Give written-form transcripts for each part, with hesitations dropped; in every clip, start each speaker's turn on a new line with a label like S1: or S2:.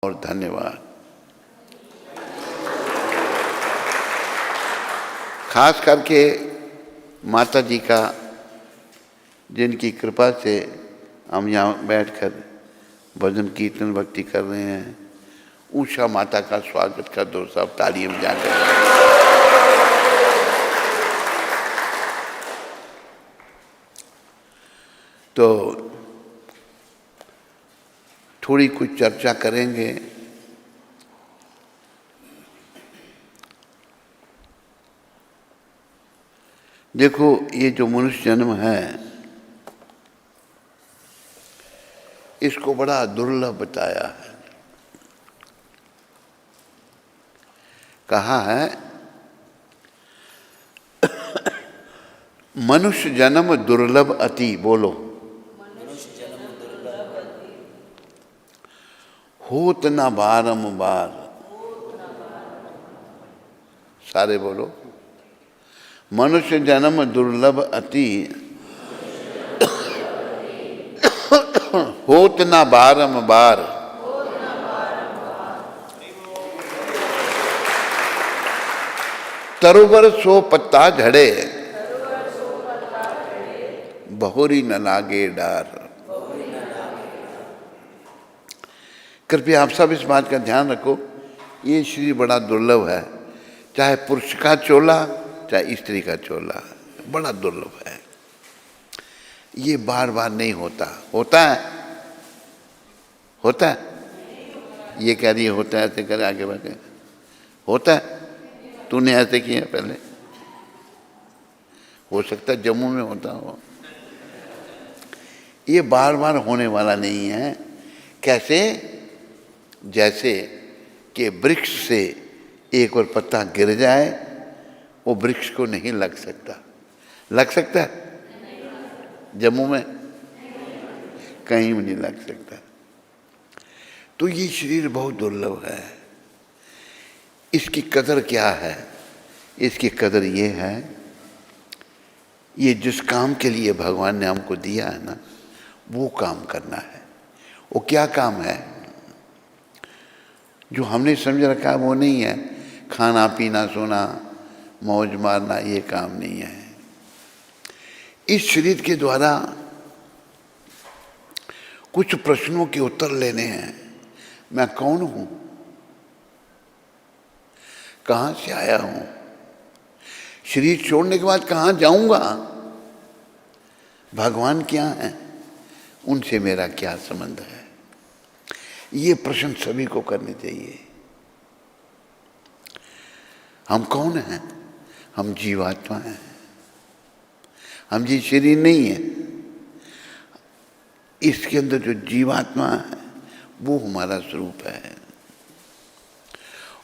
S1: और धन्यवाद। खास करके माता जी का, जिनकी कृपा से हम यहाँ बैठकर भजन कीर्तन भक्ति कर रहे हैं, उषा माता का स्वागत कर दो सब तालियां बजाकर। तो थोड़ी कुछ चर्चा करेंगे। देखो, ये जो मनुष्य जन्म है, इसको बड़ा दुर्लभ बताया है। कहा है मनुष्य जन्म दुर्लभ अति। बोलो, होत न बारंबार। सारे बोलो, मनुष्य जन्म दुर्लभ अति, होत न बारंबार। तरुवर सो पत्ता झड़े, बहुरी न लागे डार। कृपया आप सब इस बात का ध्यान रखो, ये शरीर बड़ा दुर्लभ है। चाहे पुरुष का चोला, चाहे स्त्री का चोला, बड़ा दुर्लभ है। ये बार बार नहीं होता। होता है? होता है? ये कह रही है होता है, ऐसे करे आगे बढ़े। होता है? तूने ऐसे किया पहले? हो सकता है जम्मू में होता हो। ये बार बार होने वाला नहीं है। कैसे? जैसे कि वृक्ष से एक और पत्ता गिर जाए, वो वृक्ष को नहीं लग सकता। लग सकता है? जम्मू में कहीं भी नहीं लग सकता। तो ये शरीर बहुत दुर्लभ है। इसकी कदर क्या है? इसकी कदर ये है, ये जिस काम के लिए भगवान ने हमको दिया है ना, वो काम करना है। वो क्या काम है? जो हमने समझ रखा है वो नहीं है। खाना पीना सोना मौज मारना, ये काम नहीं है। इस शरीर के द्वारा कुछ प्रश्नों के उत्तर लेने हैं। मैं कौन हूं? कहां से आया हूं? शरीर छोड़ने के बाद कहां जाऊंगा? भगवान क्या है? उनसे मेरा क्या संबंध है? ये प्रश्न सभी को करने चाहिए। हम कौन हैं? हम जीवात्मा हैं। हम ये शरीर नहीं है। इसके अंदर जो जीवात्मा है वो हमारा स्वरूप है।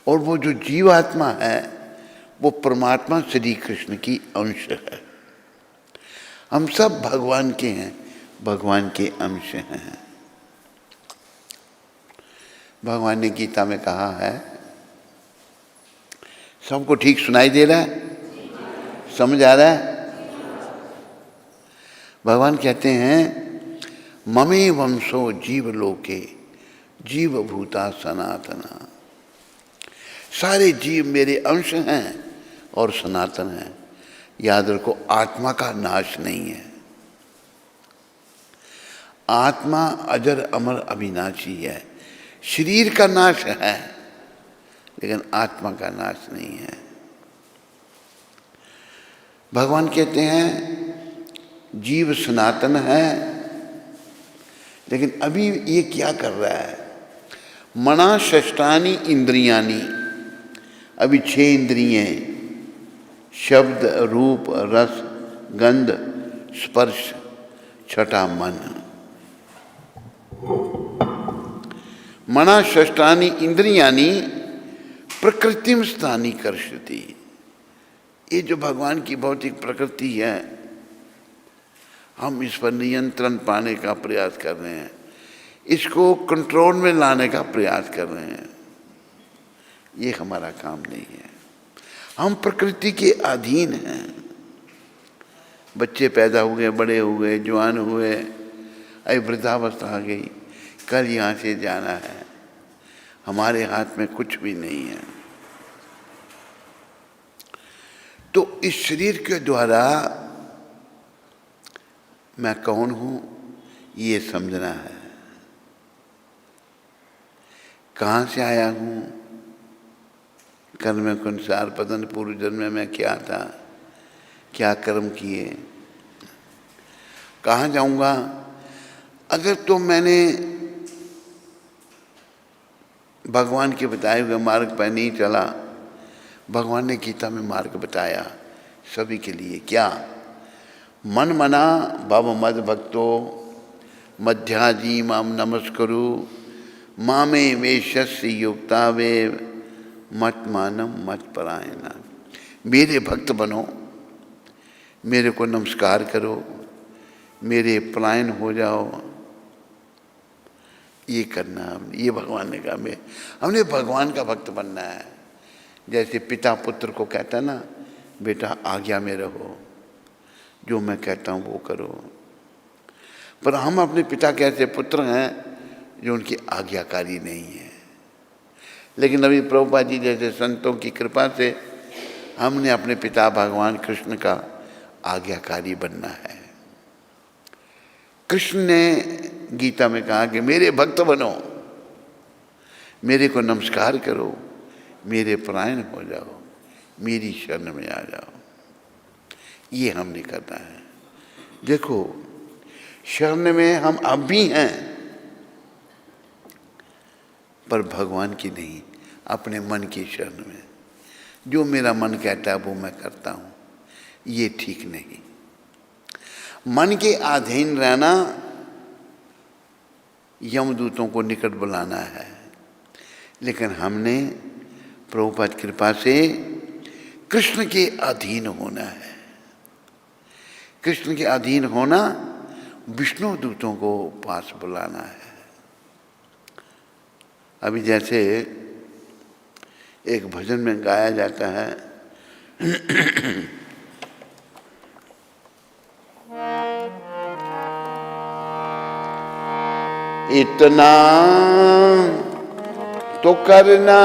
S1: और वो जो जीवात्मा है वो परमात्मा श्री कृष्ण की अंश है। हम सब भगवान के हैं, भगवान के अंश हैं। भगवान ने गीता में कहा है, सबको ठीक सुनाई दे रहा है? समझ आ रहा है? भगवान कहते हैं, ममे वंशो जीव लोके जीव भूता सनातना। सारे जीव मेरे अंश हैं और सनातन हैं। याद रखो, आत्मा का नाश नहीं है। आत्मा अजर अमर अविनाशी है। शरीर का नाश है लेकिन आत्मा का नाश नहीं है। भगवान कहते हैं जीव सनातन है, लेकिन अभी ये क्या कर रहा है? मना षष्ठानी इंद्रियानी। अभी 6 इंद्रियां, शब्द रूप रस गंध स्पर्श, छठा मन। मना षष्ठानी इंद्रियानी प्रकृतिम स्थानी कर्षति। ये जो भगवान की भौतिक प्रकृति है, हम इस पर नियंत्रण पाने का प्रयास कर रहे हैं। इसको कंट्रोल में लाने का प्रयास कर रहे हैं। ये हमारा काम नहीं है। हम प्रकृति के अधीन हैं। बच्चे पैदा हुए, बड़े हुए, जवान हुए, अभी वृद्धावस्था आ गई, कल यहाँ से जाना है। हमारे हाथ में कुछ भी नहीं है। तो इस शरीर के द्वारा मैं कौन हूं ये समझना है। कहाँ से आया हूं, कर्म के अनुसार पता नहीं पूर्व जन्म में क्या था, क्या कर्म किए, कहाँ जाऊंगा। अगर तो मैंने भगवान के बताए हुए मार्ग पर नहीं चला, भगवान ने गीता में मार्ग बताया सभी के लिए, क्या मन मना भव मद भक्तो मध्याजी माम नमस्करु मामे वेशस्य युक्ता वे मत मानम मत परायणा। मेरे भक्त बनो, मेरे को नमस्कार करो, मेरे पलायन हो जाओ, ये करना हमने। ये भगवान ने कहा हमने भगवान का भक्त बनना है। जैसे पिता पुत्र को कहता ना, बेटा आज्ञा में रहो, जो मैं कहता हूँ वो करो। पर हम अपने पिता के ऐसे पुत्र हैं जो उनकी आज्ञाकारी नहीं है। लेकिन अभी प्रभुपाद जी जैसे संतों की कृपा से हमने अपने पिता भगवान कृष्ण का आज्ञाकारी बनना है। कृष्ण ने गीता में कहा कि मेरे भक्त बनो, मेरे को नमस्कार करो, मेरे परायण हो जाओ, मेरी शरण में आ जाओ। ये हमने करना है। देखो शरण में हम अब भी हैं, पर भगवान की नहीं, अपने मन की शरण में। जो मेरा मन कहता है वो मैं करता हूँ, ये ठीक नहीं। मन के अधीन रहना यमदूतों को निकट बुलाना है। लेकिन हमने प्रभुपाद कृपा से कृष्ण के अधीन होना है। कृष्ण के अधीन होना विष्णु दूतों को पास बुलाना है। अभी जैसे एक भजन में गाया जाता है, इतना तो करना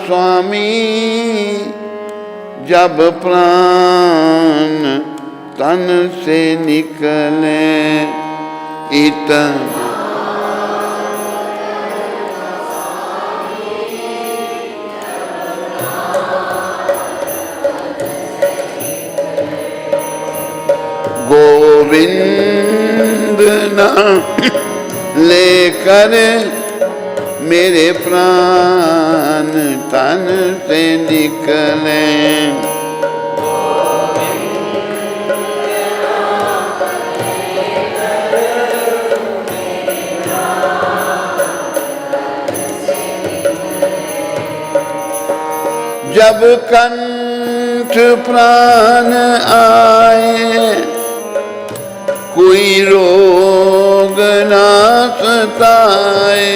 S1: स्वामी जब प्राण तन से निकले, इतना गोविंद नाम लेकर मेरे प्राण तन से निकले। जब कंठ प्राण आए कोई रोग ना सताए,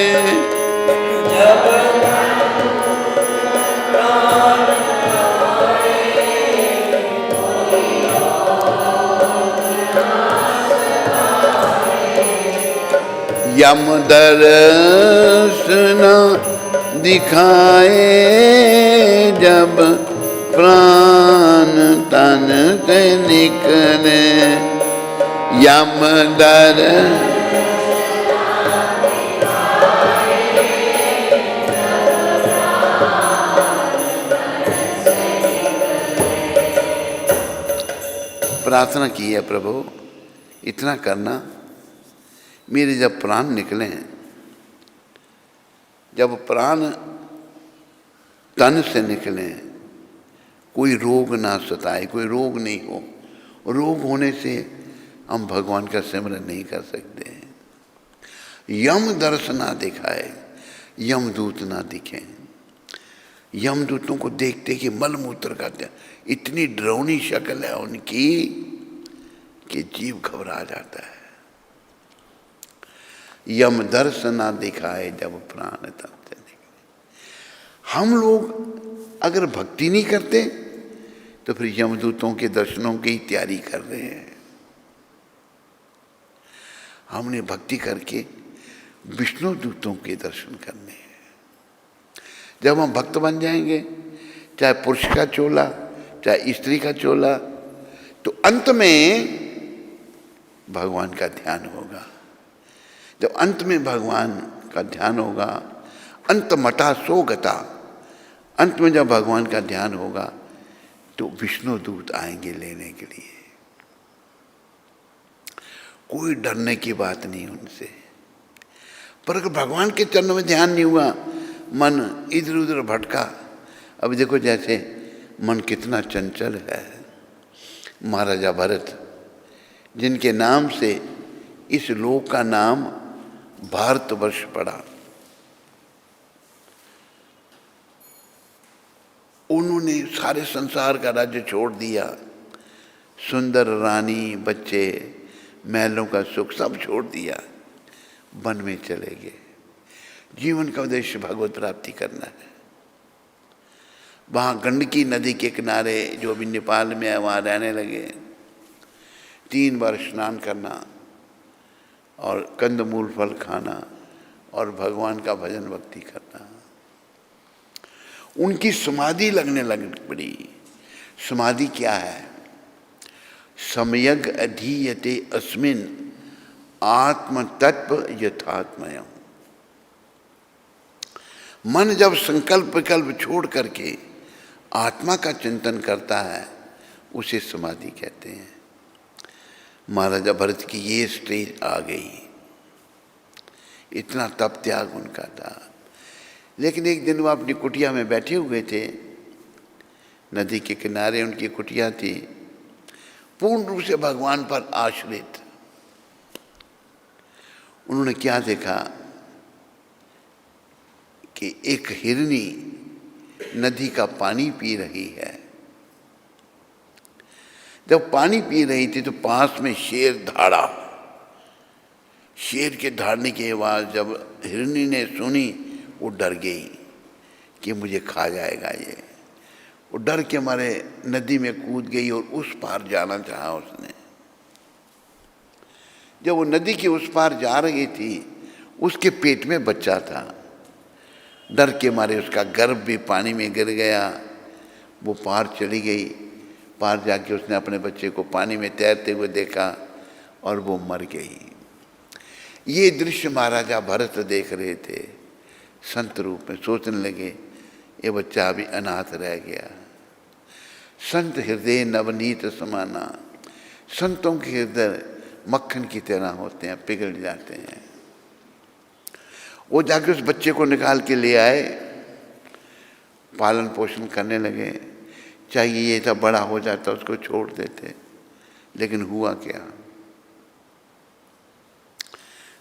S1: जब प्राण आए कोई रोग ना सताए, यम दर्शन दिखाए जब प्राण तन से निकले, यम दर प्रार्थना की है, प्रभु इतना करना, मेरे जब प्राण निकले, जब प्राण तन से निकले, कोई रोग ना सताए, कोई रोग नहीं हो। रोग होने से हम भगवान का सिमरन नहीं कर सकते। यम दर्शन ना दिखाए, यमदूत ना दिखे। यमदूतों को देखते कि मलमूत्र का इतनी डरावनी शक्ल है उनकी कि जीव घबरा जाता है। यम दर्शन ना दिखाए जब प्राण तन से निकले। हम लोग अगर भक्ति नहीं करते तो फिर यमदूतों के दर्शनों की तैयारी कर रहे हैं। हमने भक्ति करके विष्णु दूतों के दर्शन करने हैं। जब हम भक्त बन जाएंगे, चाहे पुरुष का चोला चाहे स्त्री का चोला, तो अंत में भगवान का ध्यान होगा। जब अंत में भगवान का ध्यान होगा, अंत मटा सो गता, अंत में जब भगवान का ध्यान होगा तो विष्णु दूत आएंगे लेने के लिए। कोई डरने की बात नहीं उनसे। पर अगर भगवान के चरणों में ध्यान नहीं हुआ, मन इधर उधर भटका। अब देखो जैसे मन कितना चंचल है। महाराजा भरत, जिनके नाम से इस लोक का नाम भारतवर्ष पड़ा, उन्होंने सारे संसार का राज्य छोड़ दिया। सुंदर रानी, बच्चे, महलों का सुख सब छोड़ दिया, वन में चले गए। जीवन का उद्देश्य भगवत प्राप्ति करना है। वहाँ गंडकी नदी के किनारे, जो अभी नेपाल में है, वहाँ रहने लगे। 3 बार स्नान करना और कंदमूल फल खाना और भगवान का भजन भक्ति करना। उनकी समाधि लगने लग पड़ी। समाधि क्या है? सम्यग् अधीयते अस्मिन् आत्म तत्व यथात्मयम्। मन जब संकल्प विकल्प छोड़ करके आत्मा का चिंतन करता है, उसे समाधि कहते हैं। महाराजा भरत की ये स्टेज आ गई। इतना तप त्याग उनका था। लेकिन एक दिन वो अपनी कुटिया में बैठे हुए थे, नदी के किनारे उनकी कुटिया थी, पूर्ण रूप से भगवान पर आश्रित। उन्होंने क्या देखा कि एक हिरनी नदी का पानी पी रही है। जब पानी पी रही थी तो पास में शेर धाड़ा। शेर के धाड़ने की आवाज़ जब हिरनी ने सुनी, वो डर गई कि मुझे खा जाएगा ये। वो डर के मारे नदी में कूद गई और उस पार जाना चाहा उसने। जब वो नदी के उस पार जा रही थी, उसके पेट में बच्चा था। डर के मारे उसका गर्भ भी पानी में गिर गया। वो पार चली गई। पार जाके उसने अपने बच्चे को पानी में तैरते हुए देखा और वो मर गई। ये दृश्य महाराजा भरत देख रहे थे। संत रूप में सोचने लगे, ये बच्चा अभी अनाथ रह गया। संत हृदय नवनीत समाना। संतों के हृदय मक्खन की तरह होते हैं, पिघल जाते हैं। वो जाके उस बच्चे को निकाल के ले आए, पालन पोषण करने लगे। चाहिए ये था बड़ा हो जाता उसको छोड़ देते, लेकिन हुआ क्या?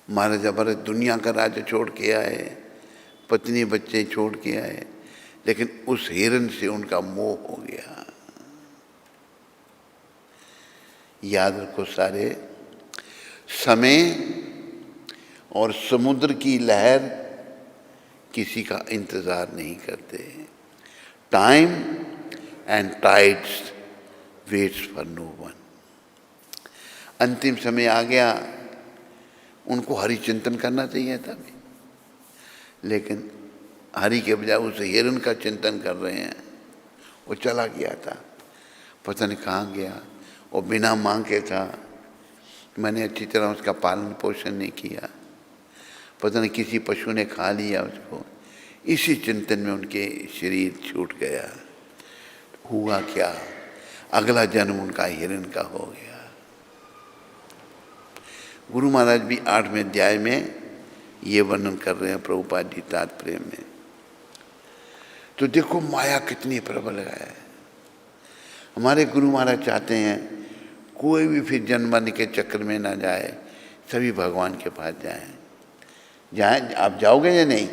S1: महाराजा भरत दुनिया का राज्य छोड़ के आए, पत्नी बच्चे छोड़ के आए, लेकिन उस हिरन से उनका मोह हो गया। याद रखो सारे, समय और समुद्र की लहर किसी का इंतजार नहीं करते। Time and tides waits for no one. अंतिम समय आ गया, उनको हरि चिंतन करना चाहिए था, लेकिन हरि के बजाय उस हिरन का चिंतन कर रहे हैं। वो चला गया था, पता नहीं कहाँ गया। वो बिना मांग के था, मैंने अच्छी तरह उसका पालन पोषण नहीं किया, पता नहीं किसी पशु ने खा लिया उसको। इसी चिंतन में उनके शरीर छूट गया। हुआ क्या? अगला जन्म उनका हिरन का हो गया। गुरु महाराज भी 8वें अध्याय में ये वर्णन कर रहे हैं प्रभुपाद जी तात्पर्य में। तो देखो माया कितनी प्रबल है। हमारे गुरु महाराज चाहते हैं कोई भी फिर जन्म के चक्कर में ना जाए, सभी भगवान के पास जाएं। जाएं, आप जाओगे या नहीं?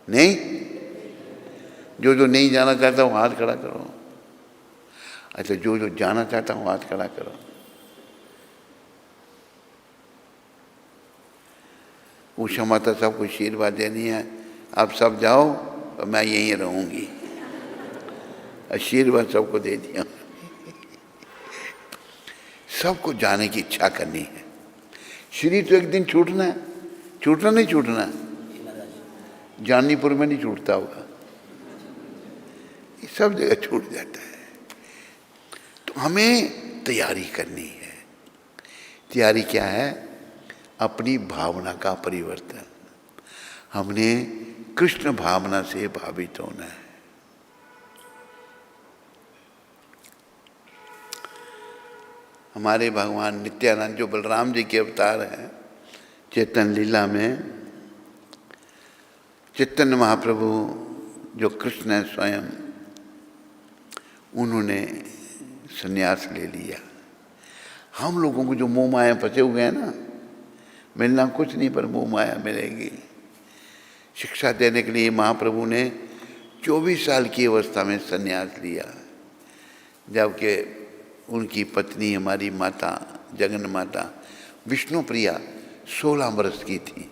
S1: नहीं? जो नहीं जाना चाहता वो हाथ खड़ा करो। अच्छा, जो जाना चाहता हूँ हाथ खड़ा करो। उषा माता सबको आशीर्वाद देनी है, आप सब जाओ और मैं यहीं रहूँगी। आशीर्वाद सबको दे दिया। सबको जाने की इच्छा करनी है। शरीर तो एक दिन छूटना है, छूटना नहीं छूटना? जानीपुर में नहीं छूटता होगा, ये सब जगह छूट जाता है। तो हमें तैयारी करनी है। तैयारी क्या है? अपनी भावना का परिवर्तन। हमने कृष्ण भावना से भावित होना है। हमारे भगवान नित्यानंद जो बलराम जी के अवतार हैं, चैतन्य लीला में चैतन्य महाप्रभु जो कृष्ण है स्वयं, उन्होंने संन्यास ले लिया। हम लोगों को जो मोह माया फंसे हुए हैं ना, मिलना कुछ नहीं पर मोह माया मिलेगी। शिक्षा देने के लिए महाप्रभु ने 24 साल की अवस्था में संन्यास लिया, जबकि उनकी पत्नी हमारी माता जगन माता विष्णु प्रिया 16 वर्ष की थी।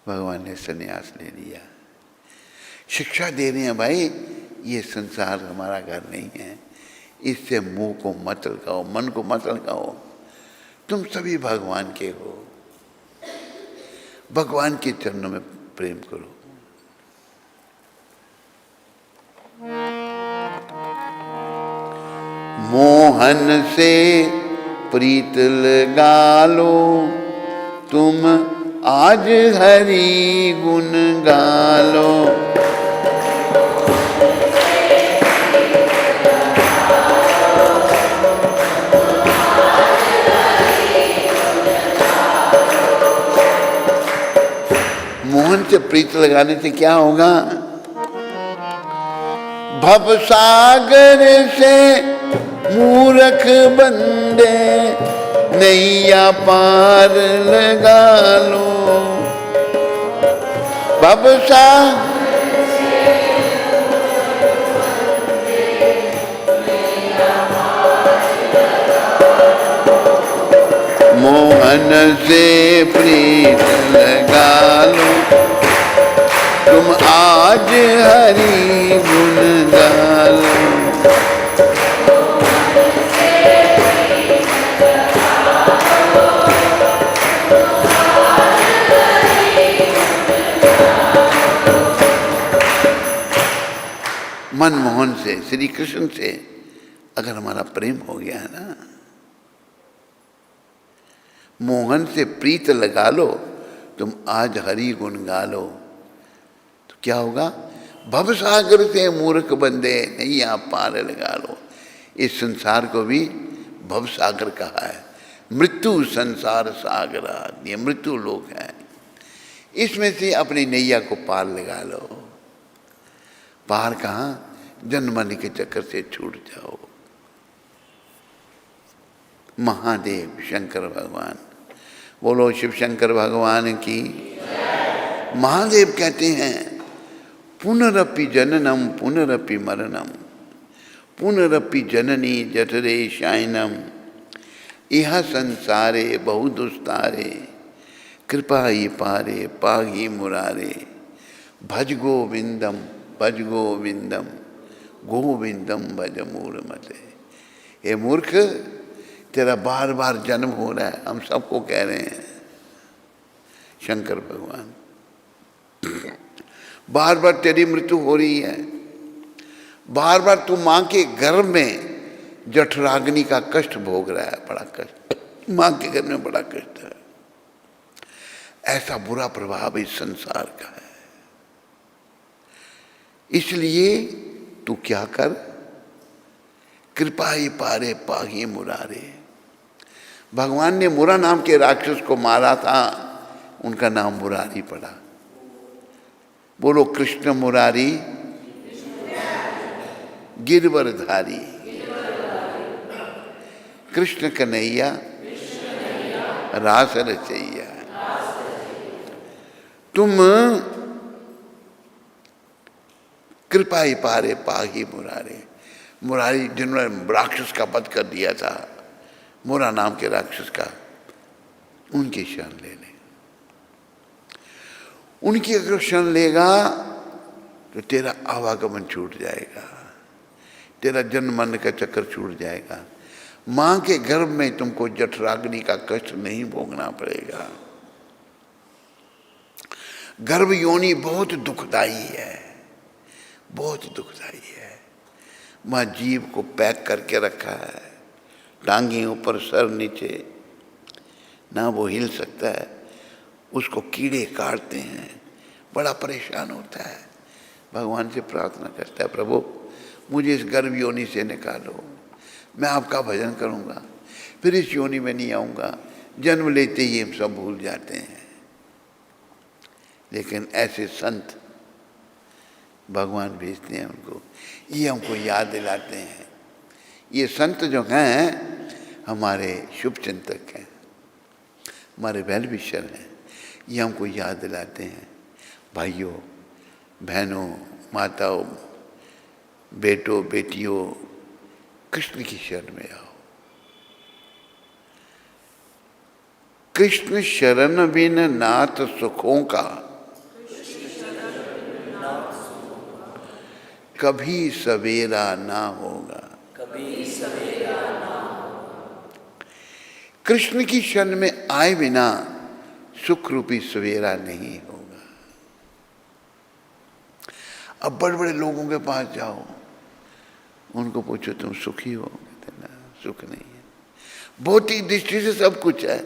S1: भगवान ने संन्यास ले लिया। शिक्षा दे रहे हैं भाई, ये संसार हमारा घर नहीं है, इससे मुंह को मत लगाओ, मन को मत लगाओ। तुम सभी भगवान के हो, भगवान के चरणों में प्रेम करो। मोहन से प्रीत लगा लो, तुम आज हरि गुण गालो। मोहन से प्रीत लगाने से क्या होगा? भव सागर से मूर्ख बंदे नैया पार लगा लो। भव सागर से मोहन से प्रीत लगा लो, तुम आज हरि गुण गालो। मनमोहन से, श्री कृष्ण से अगर हमारा प्रेम हो गया है ना, मोहन से प्रीत लगा लो, तुम आज हरि गुण गा लो, तो क्या होगा? भव सागर से मूर्ख बंदे नैया पार लगा लो। इस संसार को भी भव सागर कहा है। मृत्यु संसार सागर, ये मृत्यु लोक है, इसमें से अपनी नैया को पार लगा लो। पार कहाँ? जन्म मरण के चक्कर से छूट जाओ। महादेव शंकर भगवान, बोलो शिव शंकर भगवान की। महादेव कहते हैं पुनरपि जननम पुनरपि मरणम, पुनरपि जननी जठरे शायनम, इह संसारे बहु दुस्तारे, कृपा ही पारे पाही मुरारे, भज गोविंदम भज गोविंदम गोविंदम भज मूढ़मते। हे मूर्ख, तेरा बार बार जन्म हो रहा है, हम सबको कह रहे हैं। शंकर भगवान, बार बार तेरी मृत्यु हो रही है, बार बार तू माँ के गर्भ में जठराग्नि का कष्ट भोग रहा है। बड़ा कष्ट, माँ के गर्भ में बड़ा कष्ट है। ऐसा बुरा प्रभाव इस संसार का है। इसलिए तू क्या कर, कृपा ही पारे पाही मुरारे। भगवान ने मुरा नाम के राक्षस को मारा था, उनका नाम मुरारी पड़ा। बोलो कृष्ण मुरारी गिरवरधारी, कृष्ण कन्हैया रास रचैया। तुम कृपा ही पारे पाही मुरारे। मुरारी जिन्होंने राक्षस का वध कर दिया था, मुरा नाम के राक्षस का, उनकी शरण ले ले। उनकी अगर शरण लेगा तो तेरा आवागमन छूट जाएगा, तेरा जन्म मरण का चक्कर छूट जाएगा। माँ के गर्भ में तुमको जठराग्नि का कष्ट नहीं भोगना पड़ेगा। गर्भ योनि बहुत दुखदाई है, बहुत दुखदाई है। वहाँ जीव को पैक करके रखा है, टांगे ऊपर सर नीचे, ना वो हिल सकता है, उसको कीड़े काटते हैं, बड़ा परेशान होता है। भगवान से प्रार्थना करता है, प्रभु मुझे इस गर्भ योनि से निकालो, मैं आपका भजन करूँगा, फिर इस योनि में नहीं आऊँगा। जन्म लेते ही हम सब भूल जाते हैं। लेकिन ऐसे संत भगवान भेजते हैं उनको, ये हमको याद दिलाते हैं। ये संत जो हैं हमारे शुभ चिंतक हैं, हमारे वेल विशर हैं। ये हमको याद दिलाते हैं, भाइयों बहनों माताओं बेटों बेटियों, कृष्ण की शरण में आओ। कृष्ण शरण बिन नाथ सुखों का कभी सवेरा ना होगा।
S2: कभी सवेरा ना
S1: कृष्ण की शरण में आए बिना सुख रूपी सवेरा नहीं होगा। अब बड़े बड़े लोगों के पास जाओ, उनको पूछो तुम सुखी हो, कहते ना सुख नहीं है। भौतिक दृष्टि से सब कुछ है,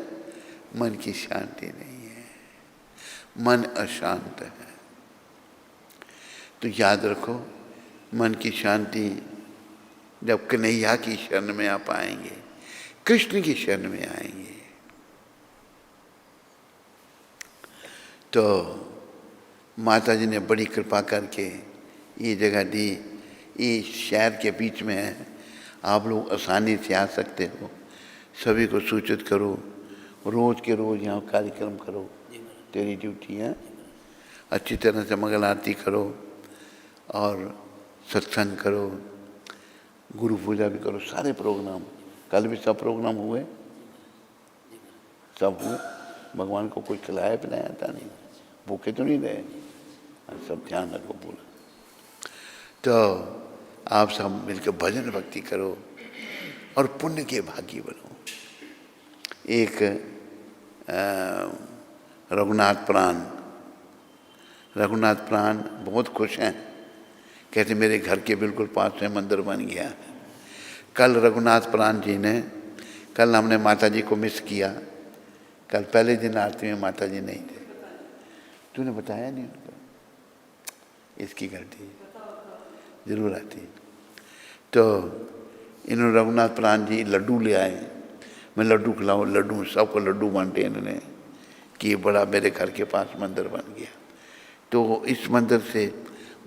S1: मन की शांति नहीं है, मन अशांत है। तो याद रखो, मन की शांति जब कन्हैया की शरण में आप आएंगे, कृष्ण की शरण में आएंगे, तो माता जी ने बड़ी कृपा करके ये जगह दी। ये शहर के बीच में है, आप लोग आसानी से आ सकते हो। सभी को सूचित करो, रोज़ के रोज़ यहाँ कार्यक्रम करो, तेरी ड्यूटी है। अच्छी तरह से मंगल आरती करो और सत्संग करो, गुरु पूजा भी करो, सारे प्रोग्राम। कल भी सब प्रोग्राम हुए, सब हुए। भगवान को कुछ खिलाया पिलाया था नहीं, भूखे तो नहीं रहे, सब ध्यान रखो पूरा। तो आप सब मिलकर भजन भक्ति करो और पुण्य के भागी बनो। एक रघुनाथ प्राण बहुत खुश हैं, कहते मेरे घर के बिल्कुल पास में मंदिर बन गया। कल रघुनाथ प्राण जी ने, कल हमने माता जी को मिस किया। कल पहले दिन आरती में माता जी नहीं थे, तूने बताया नहीं उनको, इसकी गलती, जरूर आती। तो इन्होंने रघुनाथ प्राण जी लड्डू ले आए, मैं लड्डू खिलाऊँ, लड्डू सबको लड्डू बांटे इन्होंने कि बड़ा मेरे घर के पास मंदिर बन गया। तो इस मंदिर से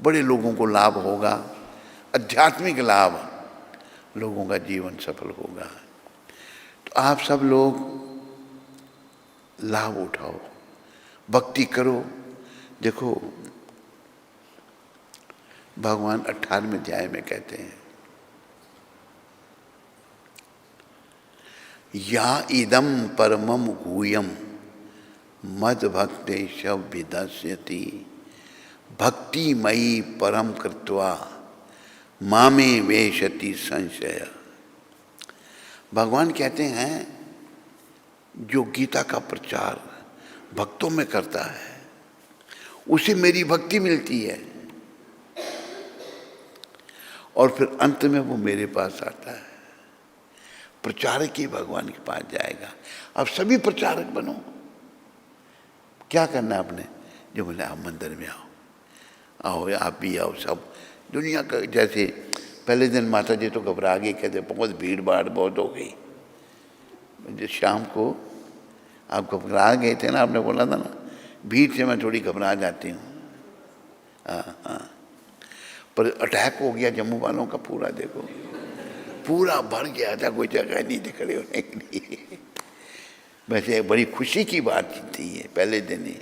S1: बड़े लोगों को लाभ होगा, आध्यात्मिक लाभ, लोगों का जीवन सफल होगा। तो आप सब लोग लाभ उठाओ, भक्ति करो। देखो भगवान 18वें अध्याय में कहते हैं, या इदम परमम गुह्यम मद भक्तेशव विदस्यति भक्तिमयी परम कृत्वा मामे वेशति संशय। भगवान कहते हैं जो गीता का प्रचार भक्तों में करता है उसे मेरी भक्ति मिलती है और फिर अंत में वो मेरे पास आता है। प्रचारक ही भगवान के पास जाएगा। अब सभी प्रचारक बनो। क्या करना है आपने? जो बोले आप मंदिर में आओ, आओ आप भी आओ, सब दुनिया का। जैसे पहले दिन माता जी तो घबरा गई, कहते बहुत भीड़ भाड़ बहुत हो गई। जो शाम को आप घबरा गए थे ना, आपने बोला था ना, भीड़ से मैं थोड़ी घबरा जाती हूँ। हाँ, पर अटैक हो गया जम्मू वालों का पूरा, देखो पूरा भर गया था, कोई जगह नहीं थी खड़े होने के लिए। वैसे बड़ी खुशी की बात थी ये, पहले दिन ही।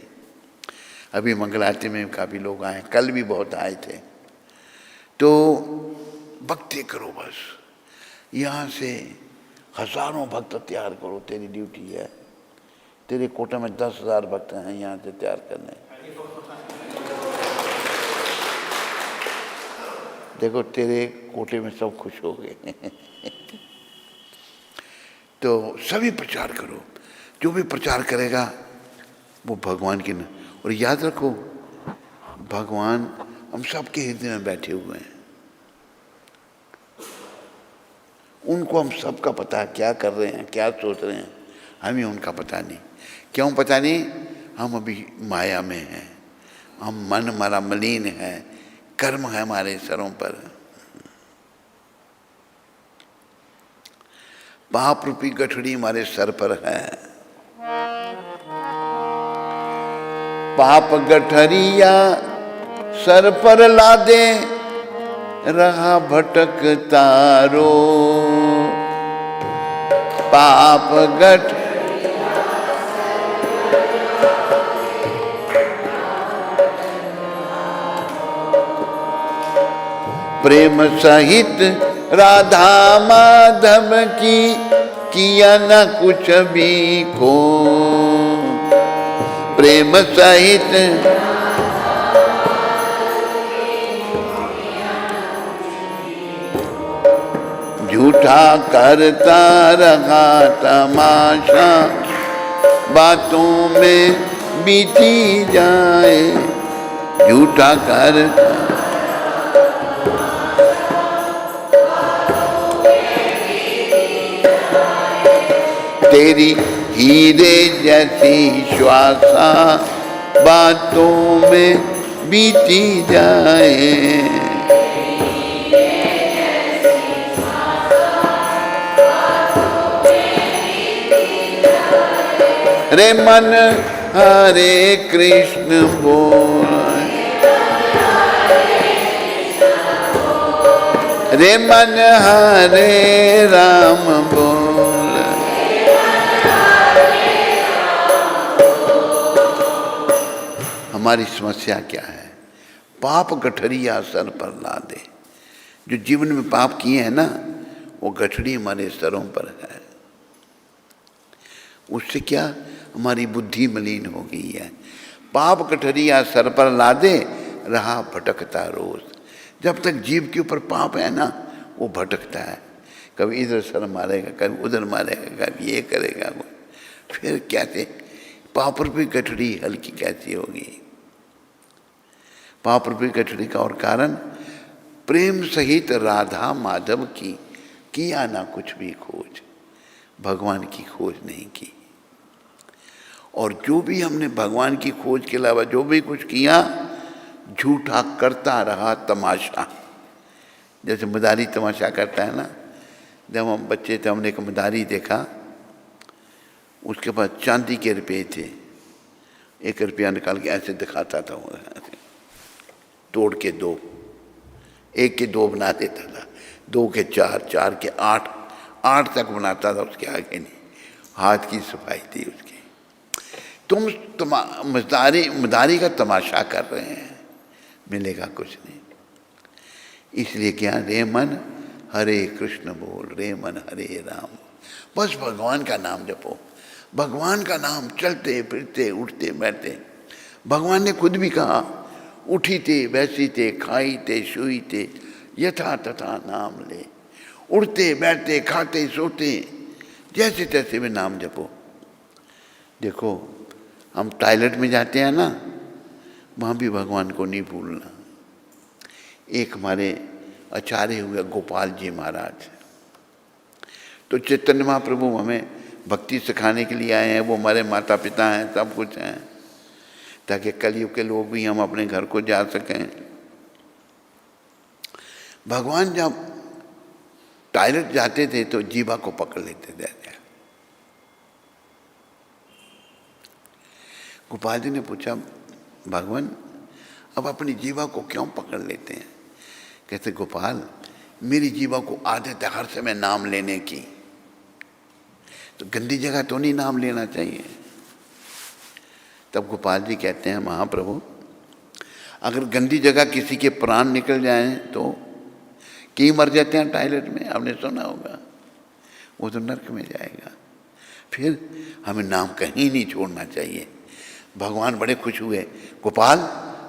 S1: अभी मंगल आरती में काफ़ी लोग आए, कल भी बहुत आए थे। तो भक्ति करो बस, यहाँ से हजारों भक्त तैयार करो, तेरी ड्यूटी है। तेरे कोटा में 10,000 भक्त हैं, यहाँ से तैयार करने। देखो तेरे कोटे में सब खुश हो गए। तो सभी प्रचार करो, जो भी प्रचार करेगा वो भगवान की न, और याद रखो, भगवान हम सबके हृदय में बैठे हुए हैं। उनको हम सबका पता है क्या कर रहे हैं, क्या सोच रहे हैं, हमें उनका पता नहीं। क्यों पता नहीं? हम अभी माया में हैं, हम मन हमारा मलिन है, कर्म है हमारे सरों पर, पाप रूपी गठड़ी हमारे सर पर है। पाप गठरिया सर पर लादे, रहा भटकता रो। पाप गठ प्रेम सहित राधा माधव की, किया न कुछ भी को। प्रेम सहित झूठा करता रहा तमाशा, बातों में बीती जाए। झूठा करता तेरी हीरे जैसी श्वासा, बातों में बीती जाए। रे मन हरे कृष्ण बोल, रे मन हरे राम बोल। हमारी समस्या क्या है? पाप गठरिया सर पर ला दे। जो जीवन में पाप किए हैं ना, वो गठड़ी हमारे सरों पर है। उससे क्या? हमारी बुद्धि मलिन हो गई है। पाप गठरिया सर पर ला दे, रहा भटकता रोज। जब तक जीव के ऊपर पाप है ना, वो भटकता है। कभी इधर सर मारेगा, कभी उधर मारेगा, कभी ये करेगा। फिर कैसे पाप रूपी गठड़ी हल्की कैसी होगी? पाप रूपी गठड़ी का और कारण, प्रेम सहित राधा माधव की, किया ना कुछ भी खोज। भगवान की खोज नहीं की। और जो भी हमने भगवान की खोज के अलावा जो भी कुछ किया, झूठा करता रहा तमाशा। जैसे मदारी तमाशा करता है ना। जब हम बच्चे थे, हमने एक मदारी देखा, उसके पास चांदी के रुपये थे। 1 रुपया निकाल के ऐसे दिखाता था, वो तोड़ के 2, 1 के 2 बना देता था, 2 के 4, 4 के 8, 8 तक बनाता था। उसके आगे नहीं, हाथ की सफाई थी उसकी। तुम मदारी का तमाशा कर रहे हैं, मिलेगा कुछ नहीं। इसलिए क्या? रे मन हरे कृष्ण बोल, रे मन हरे राम। बस भगवान का नाम जपो, भगवान का नाम चलते फिरते उठते बैठते। भगवान ने खुद भी कहा, उठी ते बैसी ते खाई ते शुई ते, यथा तथा नाम ले। उठते बैठते खाते सोते जैसे तैसे में नाम जपो। देखो, हम टॉयलेट में जाते हैं ना, वहाँ भी भगवान को नहीं भूलना। एक हमारे आचार्य हुए गोपाल जी महाराज, तो चैतन्य महाप्रभु हमें भक्ति सिखाने के लिए आए हैं। वो हमारे माता पिता हैं, सब कुछ हैं, ताकि कलयुग के लोग भी हम अपने घर को जा सकें। भगवान जब टॉयलेट जाते थे तो जीवा को पकड़ लेते थे। गोपाल जी ने पूछा, भगवान अब अपनी जीवा को क्यों पकड़ लेते हैं? कहते, गोपाल मेरी जीवा को आदत है हर समय नाम लेने की, तो गंदी जगह तो नहीं नाम लेना चाहिए। तब गोपाल जी कहते हैं, महाप्रभु अगर गंदी जगह किसी के प्राण निकल जाएं तो कई मर जाते हैं टॉयलेट में, आपने सुना होगा, वो तो नरक में जाएगा। फिर हमें नाम कहीं नहीं छोड़ना चाहिए। भगवान बड़े खुश हुए, गोपाल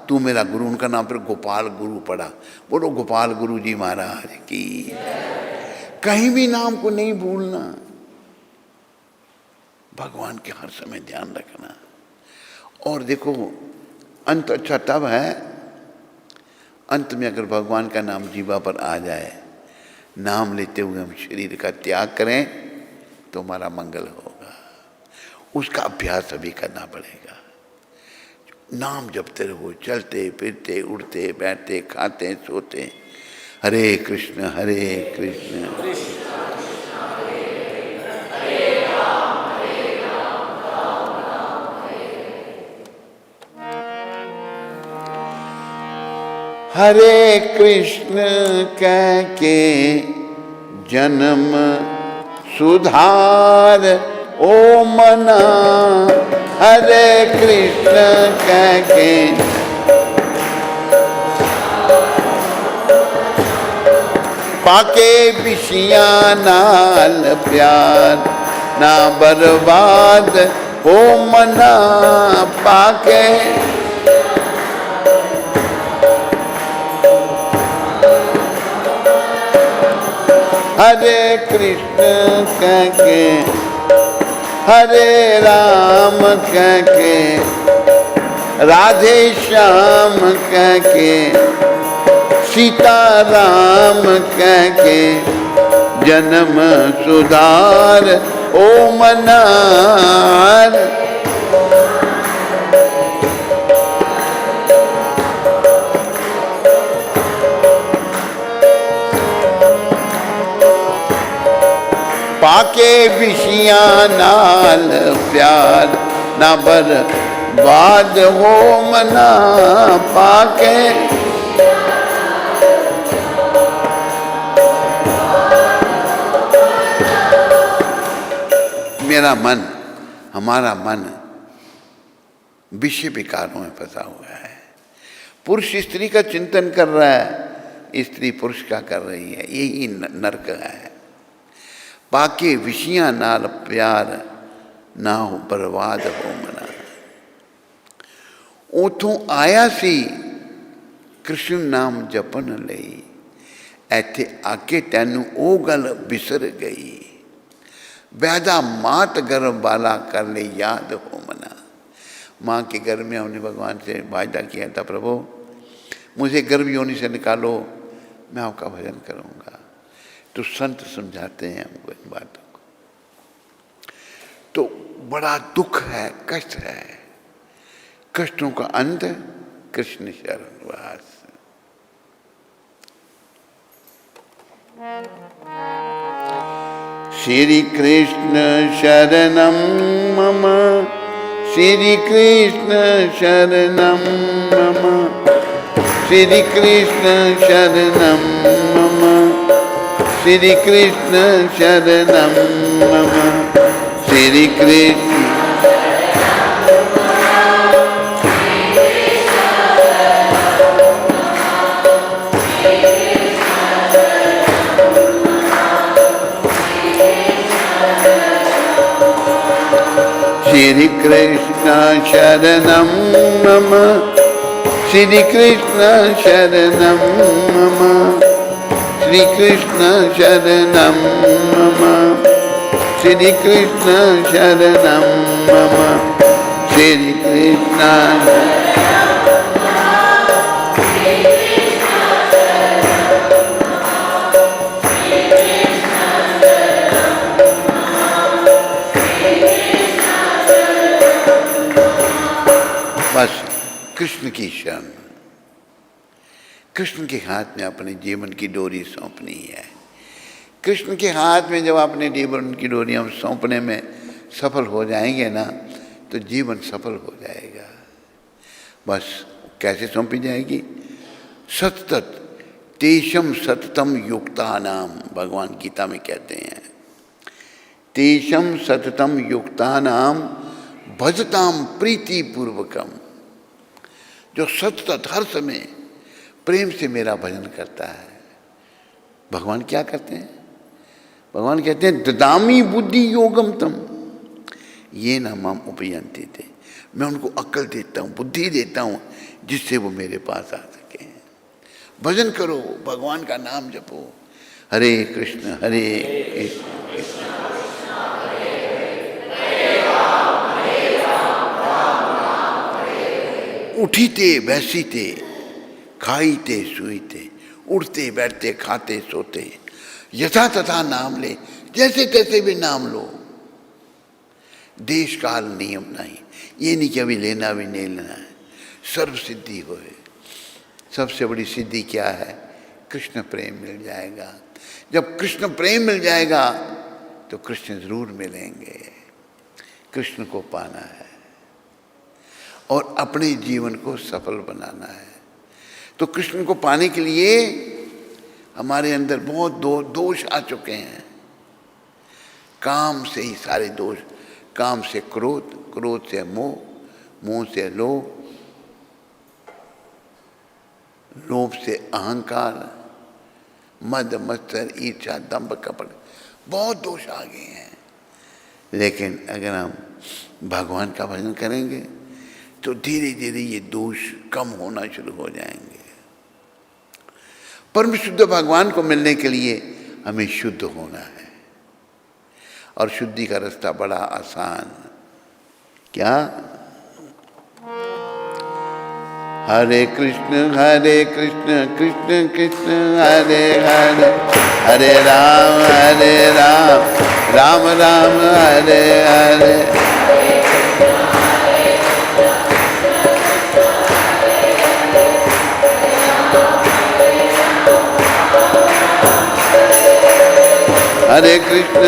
S1: तू मेरा गुरु। उनका नाम फिर गोपाल गुरु पड़ा। बोलो गोपाल गुरु जी महाराज की। कहीं भी नाम को नहीं भूलना, भगवान के हर समय ध्यान रखना। और देखो, अंत अच्छा तब है, अंत में अगर भगवान का नाम जीवा पर आ जाए, नाम लेते हुए हम शरीर का त्याग करें तो हमारा मंगल होगा। उसका अभ्यास अभी करना पड़ेगा। नाम जपते रहो, चलते फिरते उड़ते बैठते खाते सोते, हरे कृष्ण हरे कृष्ण हरे कृष्ण कह के जन्म सुधार ओ मना, हरे कृष्ण कह के पाके विषियां नाल प्यार ना बर्बाद हो मना, पाके हरे कृष्ण कह के हरे राम कह के राधे श्याम कह के सीता राम कह के जन्म सुधार ओ मनार। पाके विषियां नाल प्यार ना बर्बाद हो मना, पाके मेरा मन, हमारा मन विषय विकारों में फंसा हुआ है। पुरुष स्त्री का चिंतन कर रहा है, स्त्री पुरुष का कर रही है, यही नरक है। पाके विषियां नाल प्यार ना हो बर्बाद हो मना। उथों आया सी कृष्ण नाम जपन लई, ऐथे आके तैनू ओ गल बिसर गई, वैदा मात गर्भ वाला कर ले याद हो मना। माँ के गर्भ में हमने भगवान से वायदा किया था, प्रभु मुझे गर्भ योनि से निकालो, मैं आपका भजन करूँगा। तो संत समझाते हैं हमको इन बातों को। तो बड़ा दुख है, कष्ट है, कष्टों का अंत कृष्ण शरण वास। श्री कृष्ण शरणम मम, श्री कृष्ण शरणम मम, श्री कृष्ण शरणम मम, श्री कृष्ण शरणम मम, श्री कृष्ण श्री कृष्ण शरणम मम, श्री कृष्ण शरणम मम, श्री कृष्ण शरणम मम, श्री कृष्ण शरणम मम, श्री कृष्ण। बस कृष्ण की शरण, कृष्ण के हाथ में अपने जीवन की डोरी सौंपनी है। कृष्ण के हाथ में जब अपने जीवन की डोरी हम सौंपने में सफल हो जाएंगे ना, तो जीवन सफल हो जाएगा। बस कैसे सौंपी जाएगी? सतत तेषम सततम युक्तानाम, भगवान गीता में कहते हैं, तेषम सततम युक्तानाम भजताम प्रीति पूर्वकम। जो सतत हर समय प्रेम से मेरा भजन करता है। भगवान क्या करते हैं? भगवान कहते हैं ददामी बुद्धि योगम तम ये न माम उपयंती थे, मैं उनको अक्ल देता हूँ, बुद्धि देता हूँ, जिससे वो मेरे पास आ सके। भजन करो, भगवान का नाम जपो, हरे कृष्ण हरे कृष्ण। उठीते बैसीते, खाईते सूईते, उठते बैठते खाते सोते, यथा तथा नाम ले, जैसे तैसे भी नाम लो। देश काल नियम नहीं, ये नहीं कि अभी लेना भी नहीं लेना है, सर्व सिद्धि होए। सबसे बड़ी सिद्धि क्या है? कृष्ण प्रेम मिल जाएगा। जब कृष्ण प्रेम मिल जाएगा तो कृष्ण जरूर मिलेंगे। कृष्ण को पाना है और अपने जीवन को सफल बनाना है। तो कृष्ण को पाने के लिए हमारे अंदर बहुत दोष आ चुके हैं। काम से ही सारे दोष, काम से क्रोध, क्रोध से मोह, मोह से लोभ, लोभ से अहंकार, मद मत्सर ईर्ष्या दंभ कपट, बहुत दोष आ गए हैं। लेकिन अगर हम भगवान का भजन करेंगे तो धीरे धीरे ये दोष कम होना शुरू हो जाएंगे। परम शुद्ध भगवान को मिलने के लिए हमें शुद्ध होना है, और शुद्धि का रास्ता बड़ा आसान। क्या? हरे कृष्ण कृष्ण कृष्ण हरे हरे, हरे राम राम राम हरे हरे। हरे कृष्ण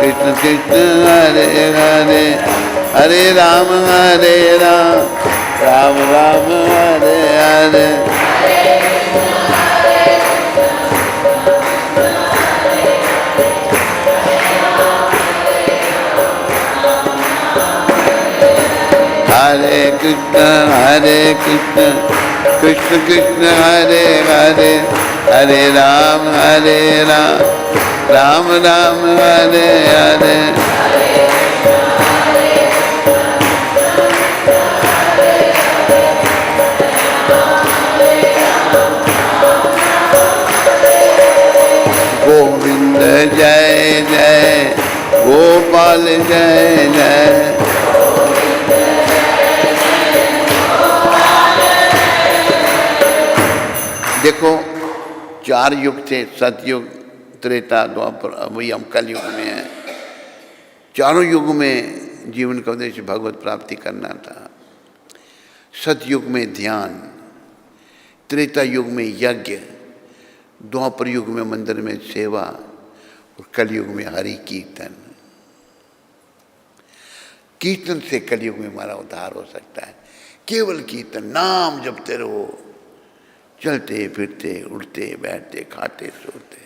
S1: कृष्ण कृष्ण हरे हरे, हरे राम राम राम हरे हरे। हरे कृष्ण कृष्ण कृष्ण हरे हरे, हरे राम राम राम हरे हरे। गोविंद जय जय, गोपाल जय जय। देखो, 4 युग थे, सतयुग, त्रेता, द्वापर, अभी हम कल युग में हैं। चारों युग में जीवन का उद्देश्य भगवत प्राप्ति करना था। सतयुग में ध्यान, त्रेता युग में यज्ञ, द्वापर युग में मंदिर में सेवा, और कलयुग में हरि कीर्तन। कीर्तन से कलयुग में हमारा उद्धार हो सकता है। केवल कीर्तन, नाम जपते रहो, चलते फिरते उठते बैठते खाते सोते।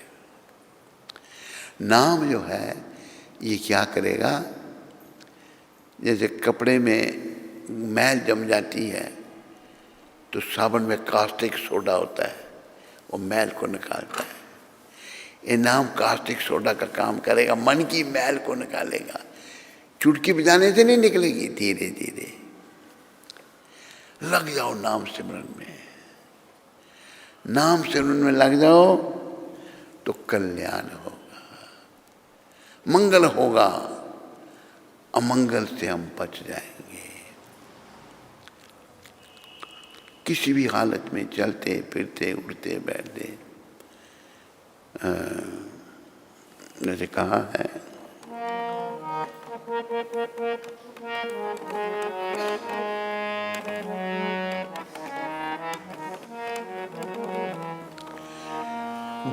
S1: नाम जो है ये क्या करेगा? जैसे कपड़े में मैल जम जाती है तो साबुन में कास्टिक सोडा होता है, वो मैल को निकालता है। ये नाम कास्टिक सोडा का काम करेगा, मन की मैल को निकालेगा। चुटकी बजाने से नहीं निकलेगी, धीरे धीरे लग जाओ नाम सिमरन में। नाम सिमरन में लग जाओ तो कल्याण होगा, मंगल होगा, अमंगल से हम बच जाएंगे। किसी भी हालत में चलते फिरते उठते बैठते, जैसे कहा है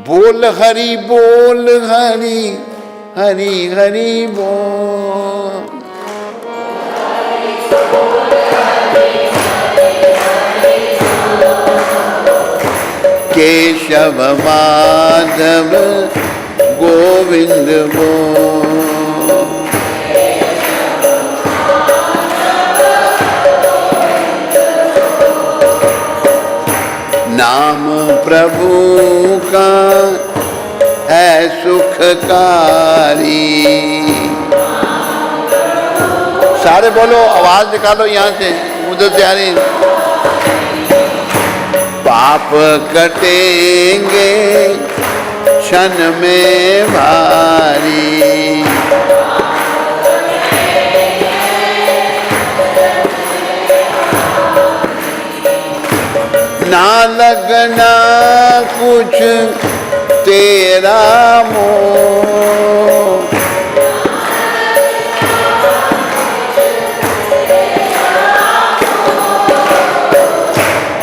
S1: बोल हरि हरि हरि बोल। केशव माधव गोविंद बोल। नाम प्रभु का है सुखकारी। सारे बोलो, आवाज निकालो यहाँ से, मुझे तैयारी। पाप कटेंगे क्षण में भारी। ना लगना कुछ तेरा मोह,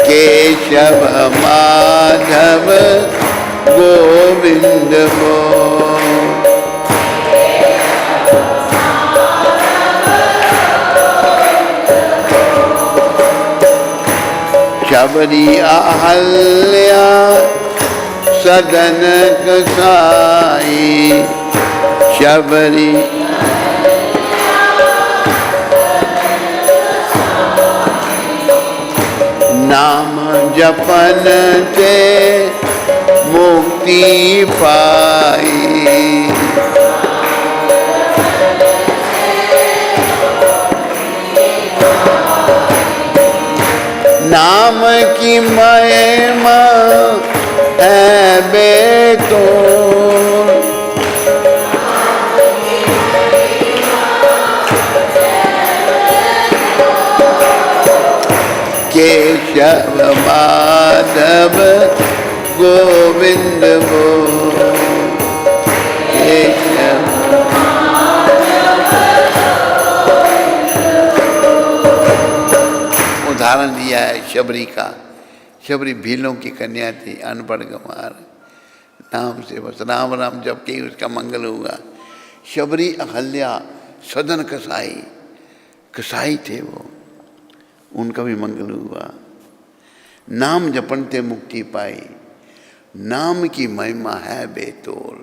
S1: केशव माधव गोविंद मोह। शबरी अहल्या सदन कसाई, शबरी नाम जपन से मुक्ति पाई, नाम की महिमा है बेतोड़, केशव माधव गोविंद मोह, केशव। उदाहरण दिया है शबरी का। शबरी भीलों की कन्या थी, अनपढ़ गंवार, नाम से बस राम राम जब के उसका मंगल हुआ। शबरी अहल्या सदन कसाई, कसाई थे वो, उनका भी मंगल हुआ। नाम जपन ते मुक्ति पाई, नाम की महिमा है बेतोल,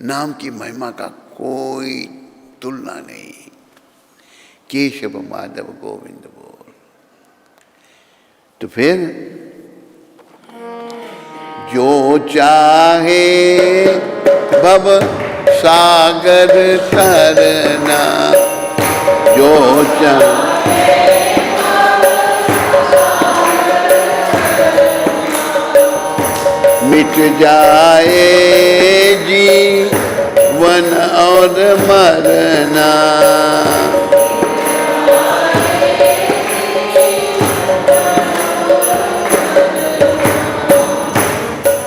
S1: नाम की महिमा का कोई तुलना नहीं। केशव माधव गोविंद बोल। तो फिर जो चाहे भव सागर तरना, जो चाहे मिट जाए जीवन और मरना,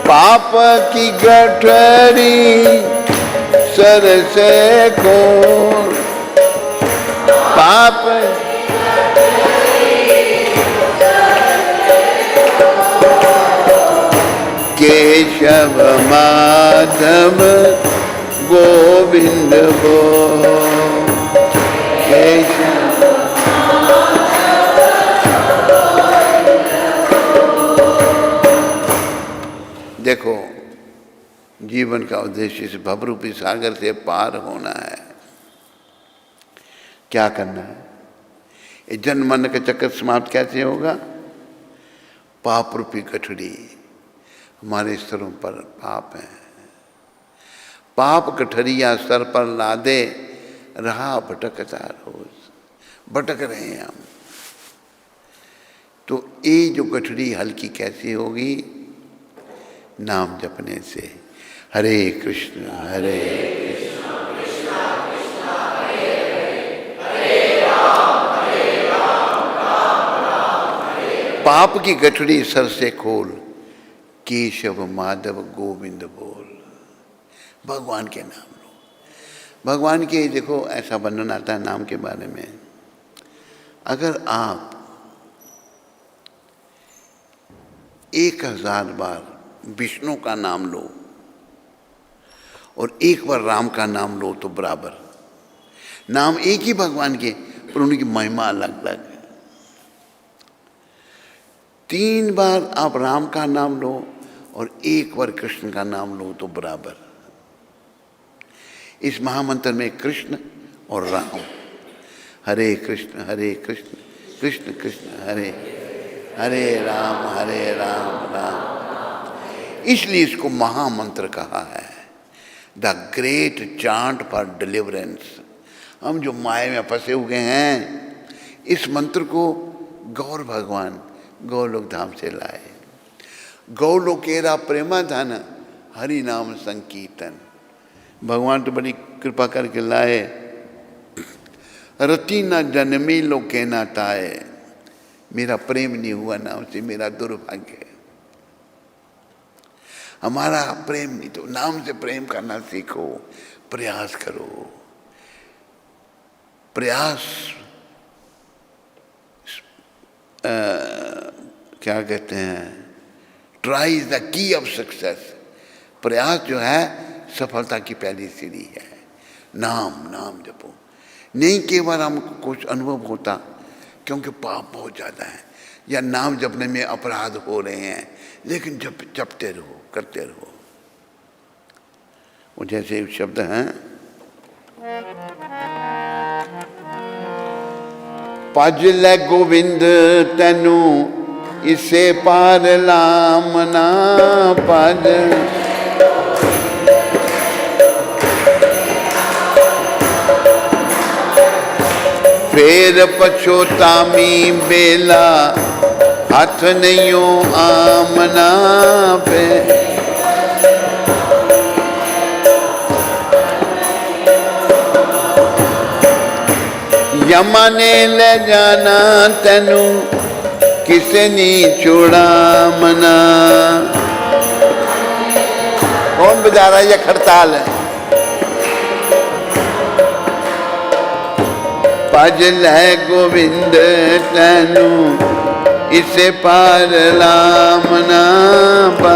S1: पाप की गठरी सर से खोल, पाप केशव माधव गोविंद बोल, केशव। देखो, जीवन का उद्देश्य इस भवरूपी सागर से पार होना है। क्या करना है? ये जन्म मरण का चक्कर समाप्त कैसे होगा? पाप रूपी गठड़ी, हमारे स्तरों पर पाप है, पाप गठरिया सर पर लादे रहा भटकता रोज, भटक रहे हैं हम। तो ये जो गठड़ी हल्की कैसी होगी? नाम जपने से। हरे कृष्ण हरे कृष्ण कृष्ण कृष्ण हरे हरे, हरे राम राम राम हरे। पाप की गठड़ी सर से खोल, केशव माधव गोविंद बोल। भगवान के नाम लो। भगवान के देखो ऐसा वर्णन आता है नाम के बारे में। अगर आप 1000 बार विष्णु का नाम लो और 1 बार राम का नाम लो तो बराबर। नाम एक ही भगवान के, पर उनकी महिमा अलग अलग है। 3 बार आप राम का नाम लो और 1 बार कृष्ण का नाम लो तो बराबर। इस महामंत्र में कृष्ण और राम, हरे कृष्ण कृष्ण कृष्ण हरे हरे राम राम। इसलिए इसको महामंत्र कहा है, the great chant for deliverance. हम जो माया में फंसे हुए हैं, इस मंत्र को गौर भगवान गौलोक धाम से लाए। गौलोकेरा प्रेमा धन हरि नाम संकीर्तन। भगवान तो बड़ी कृपा करके लाए। रति न जन्मी लोके न ताए, मेरा प्रेम नहीं हुआ नाम से, मेरा दुर्भाग्य है। हमारा प्रेम नहीं, तो नाम से प्रेम करना सीखो, प्रयास करो। प्रयास क्या कहते हैं, try is the key of success. प्रयास जो है सफलता की पहली सीढ़ी है। नाम नाम जपो। नहीं केवल हमको कुछ अनुभव होता, क्योंकि पाप बहुत ज़्यादा है, या नाम जपने में अपराध हो रहे हैं, लेकिन जपते रहो, करते रहो। वो जैसे शब्द हैं, भज ले गोविंद तैनू इसे पार लाम ना भज। फेर पछोतामी बेला हाथ नहीं आमना पे। यमा ने ले जाना तेनू किसे नहीं छुड़ामना। कौन बजा रहा है, ये खड़ताल है। भज ले गोविंद तैनू इसे पार लामना पा।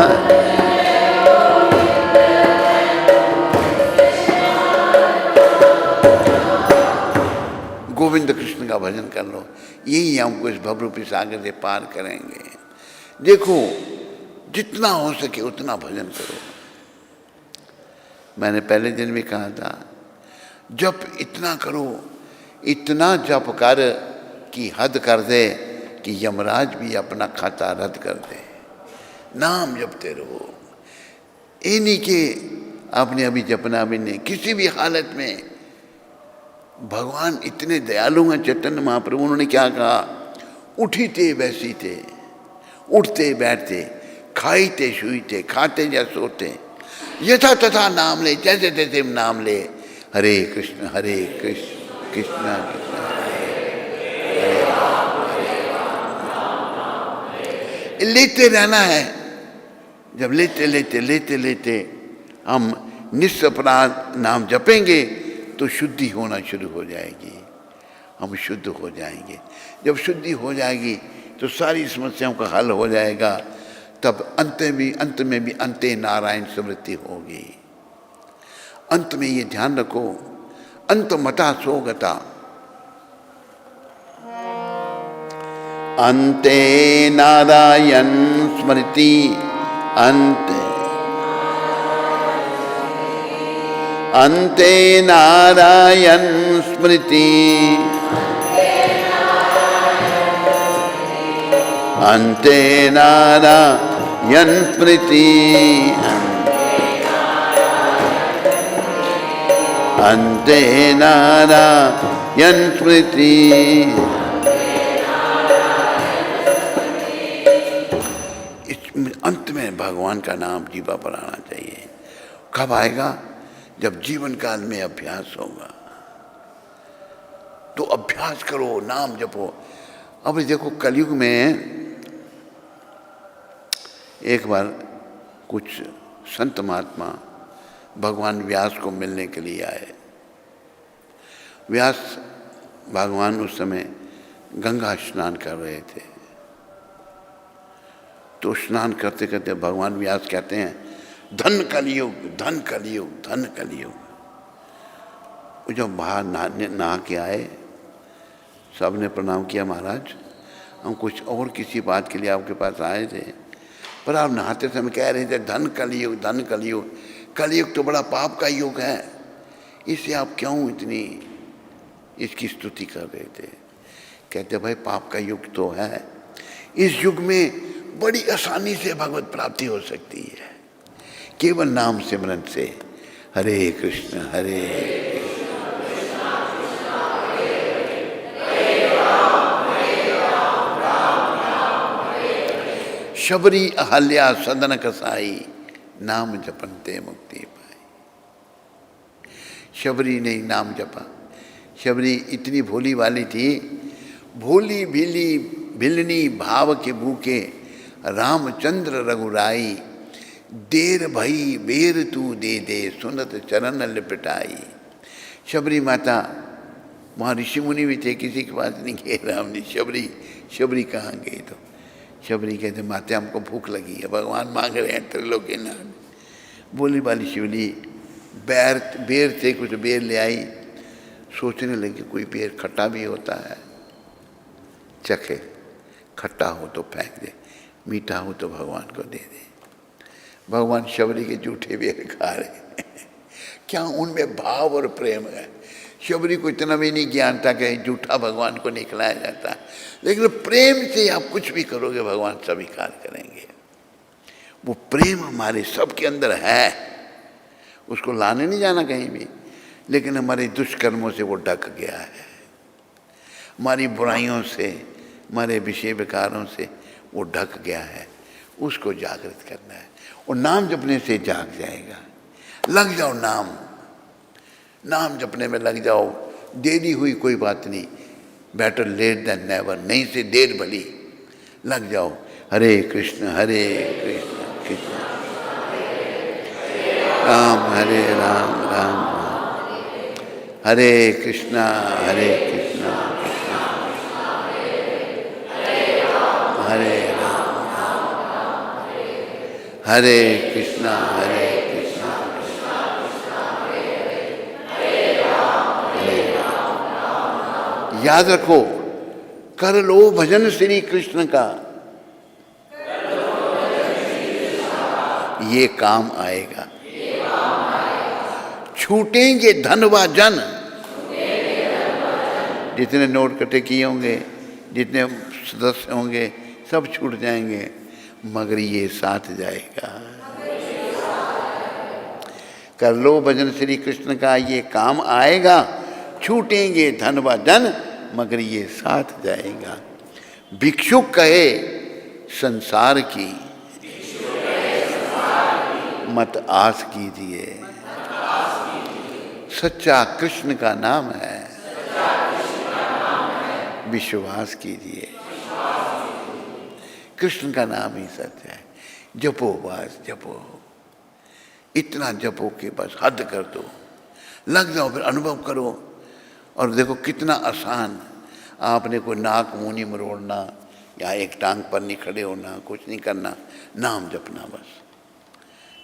S1: गोविंद कृष्ण का भजन कर लो, यही हमको इस भवरूपी सागर से पार करेंगे। देखो जितना हो सके उतना भजन करो। मैंने पहले दिन भी कहा था, जप इतना करो, इतना जप कर कि हद कर दे कि यमराज भी अपना खाता रद्द कर दे। नाम जपते रहो, ये नहीं कि आपने अभी जपना भी नहीं। किसी भी हालत में भगवान इतने दयालु हैं। चैतन्य महाप्रभु उन्होंने क्या कहा, उठी थे बैसी थे, उठते बैठते, खाई थे शुई थे, खाते या सोते, यथा तथा नाम ले, जैसे तैसे नाम ले। हरे कृष्ण कृष्ण कृष्ण लेते रहना है। जब लेते लेते लेते लेते हम निस्सपराध नाम जपेंगे तो शुद्धि होना शुरू हो जाएगी, हम शुद्ध हो जाएंगे। जब शुद्धि हो जाएगी तो सारी समस्याओं का हल हो जाएगा। तब अंत में भी अंते नारायण स्मृति होगी। अंत में ये ध्यान रखो, अंत मता सोगता। अंते नारायण स्मृति, अंते अंते नारायण स्मृति, अंते नारायण स्मृति, अंते नारायण स्मृति। अंत में भगवान का नाम जीवा पर आना चाहिए। कब आएगा? जब जीवन काल में अभ्यास होगा। तो अभ्यास करो, नाम जपो। अब देखो कलयुग में एक बार कुछ संत महात्मा भगवान व्यास को मिलने के लिए आए। व्यास भगवान उस समय गंगा स्नान कर रहे थे। तो स्नान करते करते भगवान व्यास कहते हैं, धन कलयुग, धन कलयुग, धन कलयुग। जब बाहर नहा के आए, सब ने प्रणाम किया, महाराज हम कुछ और किसी बात के लिए आपके पास आए थे, पर आप नहाते समय कह रहे थे धन कलयुग, धन कलयुग। कलयुग तो बड़ा पाप का युग है, इससे आप क्यों इतनी इसकी स्तुति कर रहे थे? कहते भाई पाप का युग तो है, इस युग में बड़ी आसानी से भगवत प्राप्ति हो सकती है, केवल नाम सिमरन से। हरे कृष्ण हरे शबरी अहल्या सदन कसाई, नाम जपनते मुक्ति पाई। शबरी ने नाम जपा। शबरी इतनी भोली वाली थी, भोली भीली भिलनी भाव के भूखे, रामचंद्र रघुराई, देर भई बेर तू दे दे, सुनत चरण लिपटाई। शबरी माता, वहाँ ऋषि मुनि भी थे, किसी के पास नहीं गए राम जी। शबरी कहाँ गई? तो शबरी कहते माता हमको भूख लगी है, भगवान मांग रहे हैं त्रिलोकीनाथ। बोली वाली शिवली बेर से कुछ बेर ले आई, सोचने लगी कोई बेर खट्टा भी होता है, चखे, खट्टा हो तो फेंक दे, मीठा हो तो भगवान को दे दे। भगवान शबरी के जूठे बेर खा रहे क्या उनमें भाव और प्रेम है? शबरी को इतना भी नहीं ज्ञान था कि जूठा भगवान को नहीं खिलाया जाता है, लेकिन प्रेम से आप कुछ भी करोगे भगवान स्वीकार करेंगे। वो प्रेम हमारे सबके अंदर है, उसको लाने नहीं जाना कहीं भी, लेकिन हमारे दुष्कर्मों से वो ढक गया है, हमारी बुराइयों से, हमारे विषय विकारों से वो ढक गया है। उसको जागृत करना है, और नाम जपने से जाग जाएगा। लग जाओ नाम जपने में लग जाओ। देरी हुई कोई बात नहीं, बेटर लेट देन नेवर, नहीं से देर भली। लग जाओ, हरे कृष्ण कृष्ण राम हरे राम, राम हरे कृष्णा कृष्ण हरे राम, हरे कृष्णा याद रखो, कर लो भजन श्री कृष्ण का, ये काम आएगा। छूटेंगे धन व जन, जितने नोट इकट्ठे किए होंगे, जितने सदस्य होंगे, सब छूट जाएंगे, मगर ये साथ जाएगा। कर लो भजन श्री कृष्ण का, ये काम आएगा। छूटेंगे धन व जन, मगर ये साथ जाएगा। भिक्षुक कहे संसार की, मत आस कीजिए। सच्चा कृष्ण का नाम है, विश्वास कीजिए। कृष्ण का नाम ही सत्य है। जपो, बस जपो, इतना जपो कि बस हद कर दो। लग जाओ, फिर अनुभव करो, और देखो कितना आसान। आपने कोई नाक मुंह नहीं मरोड़ना, या एक टांग पर नहीं खड़े होना, कुछ नहीं करना, नाम जपना बस।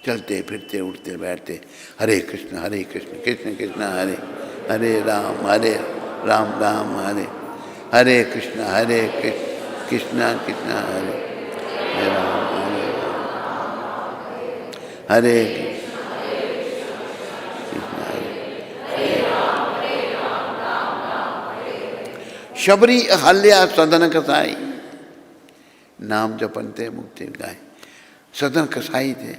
S1: चलते फिरते उठते बैठते हरे कृष्ण कृष्ण कृष्ण हरे हरे, राम राम हरे हरे कृष्ण कृष्ण कृष्ण हरे राम, हरे शबरी अहल्या सदन कसाई, नाम जपनते मुक्ति गाय। सदन कसाई थे,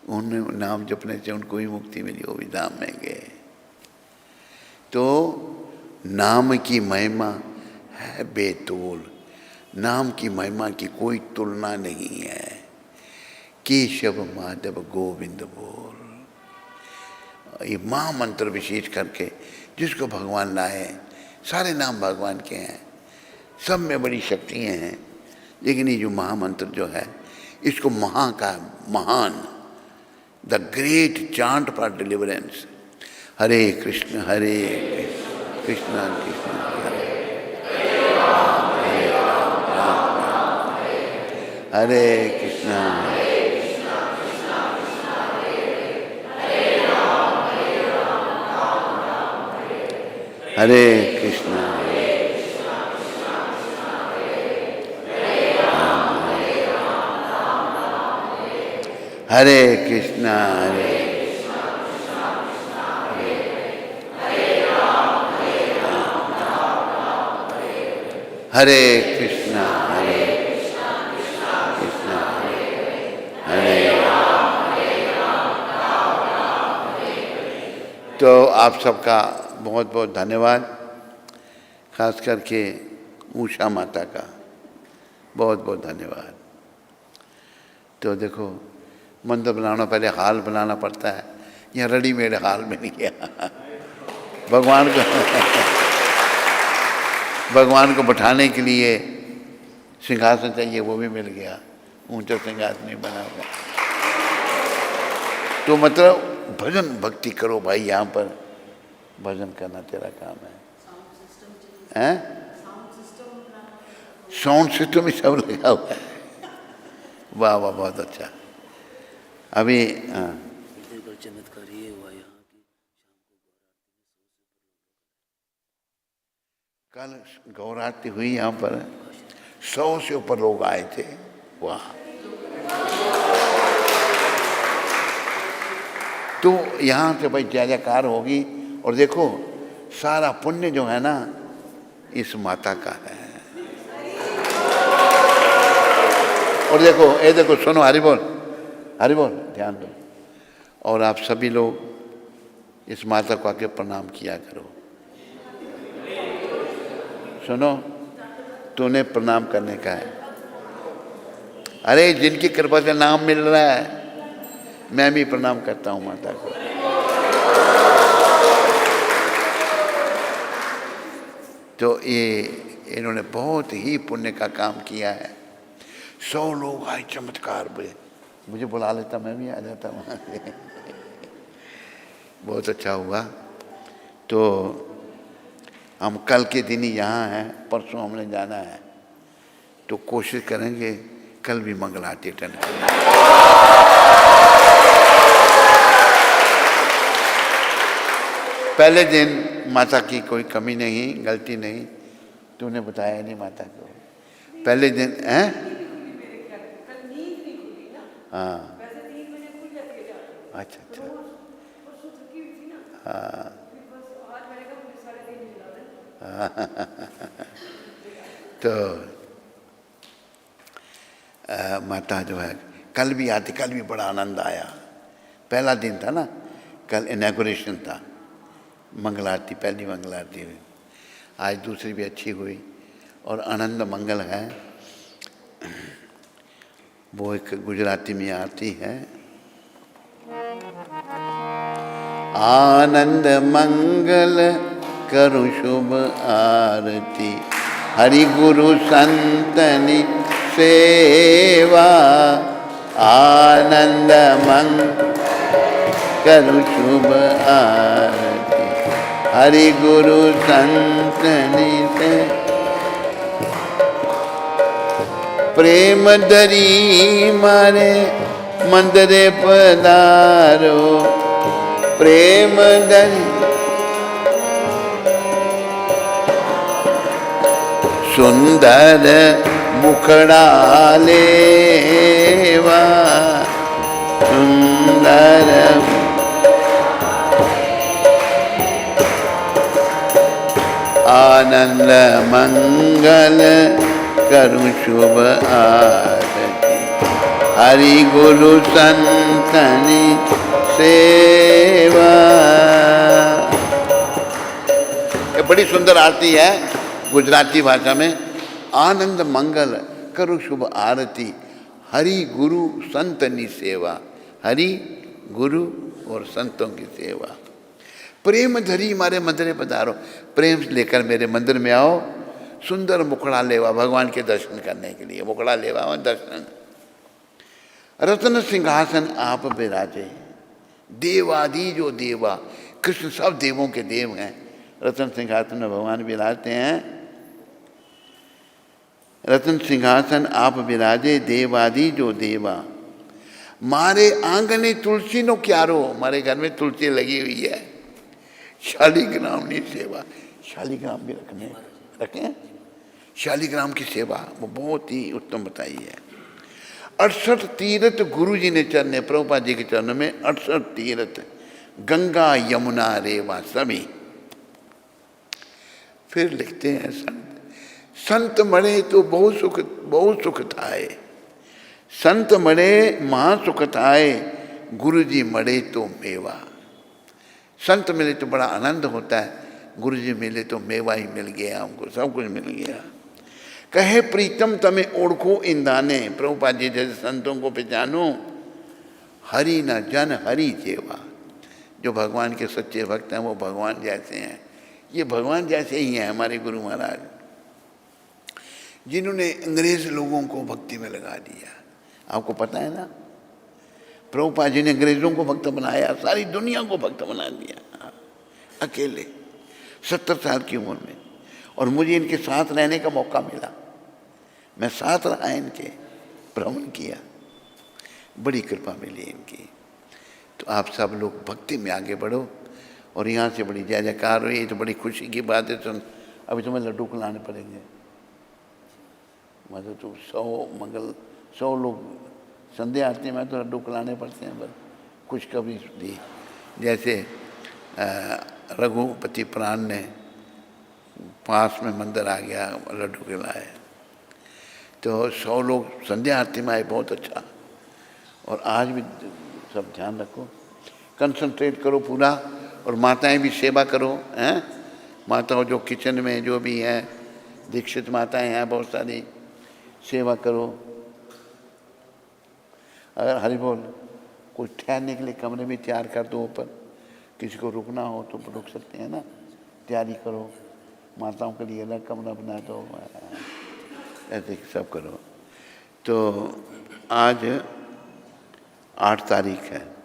S1: उन्हें नाम जपने से उनको ही मुक्ति मिली, वो भी धाम में गए। तो नाम की महिमा है बेतोल, नाम की महिमा की कोई तुलना नहीं है। केशव माधव गोविंद बोल, ये महामंत्र विशेष करके जिसको भगवान लाए। सारे नाम भगवान के हैं, सब में बड़ी शक्तियाँ हैं, लेकिन ये जो महामंत्र जो है, इसको महान, the great chant for deliverance. Hare Krishna Krishna Krishna Hare Krishna Hare Krishna Hare Krishna Hare Krishna Krishna Hare. तो आप सबका बहुत बहुत धन्यवाद, खास करके उषा माता का बहुत बहुत धन्यवाद। तो देखो, मंदिर बनाना पहले हाल बनाना पड़ता है, यहाँ रेडीमेड, हाल में नहीं किया भगवान को भगवान को बैठाने के लिए सिंहासन चाहिए, वो भी मिल गया, ऊंचा सिंहासन नहीं बना हुआ। तो मतलब भजन भक्ति करो भाई, यहाँ पर भजन करना तेरा काम है। हैं? साउंड सिस्टम ही सब लगा हुआ है। वाह वाह, बहुत अच्छा। अभी
S2: चमत्कार ये हुआ यहाँ की
S1: कल गौराती हुई यहाँ पर, 100 से ऊपर लोग आए थे। वाह। तो यहाँ से भाई जय जयकार होगी। और देखो सारा पुण्य जो है ना इस माता का है। और देखो ये देखो, सुनो, हरि बोल, हरि बोल, ध्यान दो। और आप सभी लोग इस माता को आके प्रणाम किया करो। सुनो, तूने प्रणाम करने का है। अरे जिनकी कृपा से नाम मिल रहा है, मैं भी प्रणाम करता हूँ माता को। तो ये इन्होंने बहुत ही पुण्य का काम किया है। 100 लोग आए, चमत्कार हुए। मुझे बुला लेता, मैं भी आ जाता वहाँ से। बहुत अच्छा हुआ। तो हम कल के दिन ही यहाँ हैं, परसों हमने जाना है, तो कोशिश करेंगे कल भी मंगल आरती अटेंड करेंगे। पहले दिन माता की कोई कमी नहीं, गलती नहीं, तूने बताया नहीं माता को। पहले दिन हैं? हाँ, अच्छा अच्छा, हाँ। तो माता जो है कल भी आती, कल भी बड़ा आनंद आया। पहला दिन था ना, कल इनॉग्रेशन था, मंगल आरती, पहली मंगल आरती हुई। आज दूसरी भी अच्छी हुई और आनंद मंगल है। वो एक गुजराती में आती है, आनंद मंगल करूं शुभ आरती, हरि गुरु संतनि सेवा, आनंद मंगल करूं शुभ आरती, हरि गुरु संतनि सेवा। प्रेम धरी मारे मंदिरे पधारो, प्रेम धरी सुंदर मुखड़ा लेवा, सुंदर आनंद मंगल करूं शुभ आरती, हरि गुरु संतनि सेवा। ये बड़ी सुंदर आरती है गुजराती भाषा में। आनंद मंगल करूं शुभ आरती, हरि गुरु संतनि सेवा, हरि गुरु और संतों की सेवा। प्रेम धरी मारे मंदिर पधारो, प्रेम लेकर मेरे मंदिर में आओ। सुंदर मुखड़ा लेवा, भगवान के दर्शन करने के लिए मुखड़ा लेवा और दर्शन। रत्न सिंहासन आप विराजे, देवादि जो देवा, कृष्ण सब देवों के देव हैं। रत्न सिंहासन में भगवान विराजते हैं। रत्न सिंहासन आप विराजे, देवादि जो देवा, मारे आंगने तुलसी नो क्यारो, हमारे घर में तुलसी लगी हुई है। शालिग्राम की सेवा, शालिग्राम भी रखें, शालिग्राम की सेवा वो बहुत ही उत्तम बताई है। 68 तीर्थ गुरु जी ने चरने, प्रभुपाद जी के चरणों में 68 तीर्थ, गंगा यमुना रेवा सभी। फिर लिखते हैं संत मरे तो बहुत सुख थाए, संत मरे महासुख थाए, गुरु जी मरे तो मेवा। संत मिले तो बड़ा आनंद होता है, गुरु जी मिले तो मेवा ही मिल गया, हमको सब कुछ मिल गया। कहे प्रीतम तमें ओढ़ो इंदाने, प्रभुपाद जी जैसे संतों को पहचानो। हरि न जन हरि जेवा, जो भगवान के सच्चे भक्त हैं वो भगवान जैसे हैं। ये भगवान जैसे ही हैं हमारे गुरु महाराज। जिन्होंने अंग्रेज लोगों को भक्ति में लगा दिया। आपको पता है ना, प्रभुपाद जी ने अंग्रेजों को भक्त बनाया, सारी दुनिया को भक्त बना दिया अकेले 70 साल की उम्र में। और मुझे इनके साथ रहने का मौका मिला, मैं साथ रहा, इनके भ्रमण किया, बड़ी कृपा मिली इनकी। तो आप सब लोग भक्ति में आगे बढ़ो। और यहाँ से बड़ी जय जयकार हुई, ये तो बड़ी खुशी की बात है। सुन, अभी तुम्हें लड्डू खिलाने पड़ेंगे, मतलब तो 100 लोग संध्या आरती में तो लड्डू खिलाने पड़ते हैं, बस खुशखबरी दी। जैसे रघुपति प्राण ने पास में मंदिर आ गया, लड्डू खिलाए, तो 100 लोग संध्या आरती में आए, बहुत अच्छा। और आज भी सब ध्यान रखो, कंसंट्रेट करो पूरा। और माताएं भी सेवा करो, हैं, माताओं जो किचन में जो भी हैं, दीक्षित माताएं हैं बहुत सारी, सेवा करो। अगर हरि बोल कोई ठहरने के लिए कमरे भी तैयार कर दो ऊपर, किसी को रुकना हो तो रुक सकते हैं ना, तैयारी करो। माताओं के लिए अलग कमरा बना दो, ऐसे सब करो। तो आज 8 तारीख है,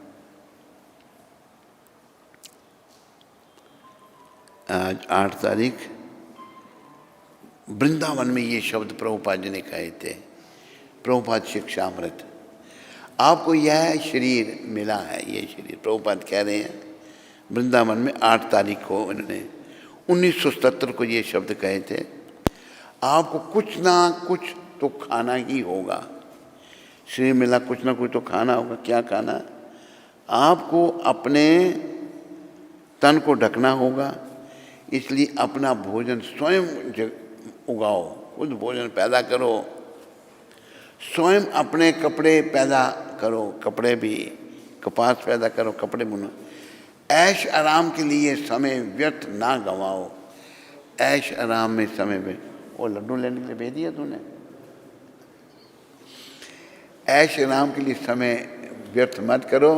S1: आज 8 तारीख। वृंदावन में ये शब्द प्रभुपाद जी ने कहे थे, प्रभुपाद शिक्षामृत। आपको यह शरीर मिला है, ये शरीर प्रभुपाद कह रहे हैं। वृंदावन में 8 तारीख को इन्होंने 1977 को ये शब्द कहे थे, आपको कुछ ना कुछ तो खाना ही होगा। शरीर मिला, कुछ ना कुछ तो खाना होगा। क्या खाना? आपको अपने तन को ढकना होगा, इसलिए अपना भोजन स्वयं उगाओ, खुद भोजन पैदा करो, स्वयं अपने कपड़े पैदा करो, कपड़े भी कपास पैदा करो, कपड़े बुनो। ऐश आराम के लिए समय व्यर्थ ना गंवाओ, ऐश आराम में समय में। वो लड्डू लेने के लिए भेज दिया तूने? ऐश आराम के लिए समय व्यर्थ मत करो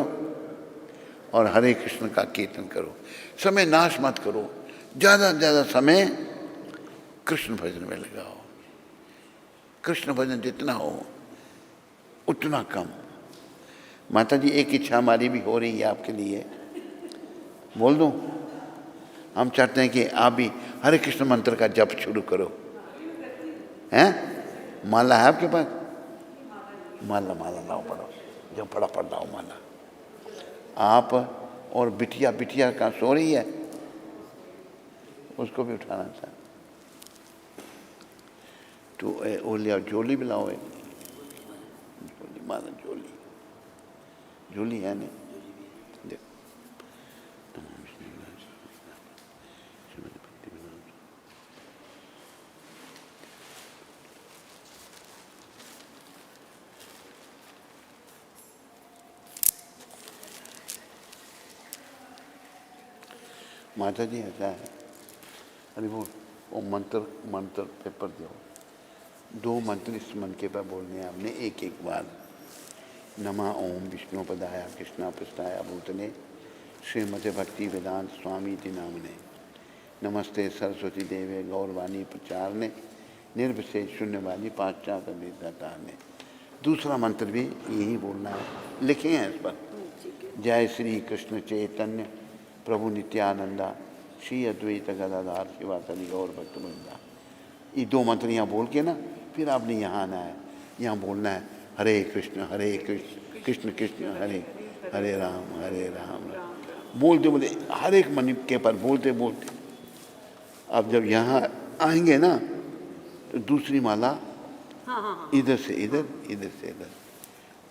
S1: और हरे कृष्ण का कीर्तन करो। समय नाश मत करो, ज़्यादा से ज़्यादा समय कृष्ण भजन में लगाओ। कृष्ण भजन जितना हो उतना कम। माता जी, एक इच्छा हमारी भी हो रही है आपके लिए, बोल दूं? हम चाहते हैं कि आप भी हरे कृष्ण मंत्र का जप शुरू करो। हैं? माला है आपके पास? माला लाओ, पढ़ो, जो पढ़ा लाओ माला। आप और बिटिया कहाँ सो रही है? उसको भी उठाना था। तो वो लिया, झोली भी लाओ, झोली, माला झोली है नहीं? देखो, माता जी ऐसा है। अरे वो मंत्र पेपर दो, 2 मंत्र इस मन के पर बोलने हैं आपने एक बार। नमा ओम विष्णुपदाय कृष्णापृष्ठाय भूतले श्रीमते भक्ति वेदांत स्वामी ति नामने नमस्ते सरस्वती देवे गौरवाणी प्रचारने निर्विशेष शून्यवादी पाश्चात्य वेदातारने। दूसरा मंत्र भी यही बोलना है, लिखे हैं इस पर। जय श्री कृष्ण चैतन्य प्रभु नित्यानंदा श्री अद्वैत गदाधार शिवासदि गौर भक्तवृंदा। ये 2 मंत्र यहाँ बोल के ना, फिर आपने यहाँ आना है, यहाँ बोलना है हरे कृष्ण कृष्ण कृष्ण हरे हरे राम बोलते हर एक मन के पर बोलते। अब जब यहाँ आएंगे ना तो दूसरी माला इधर से इधर, इधर से इधर।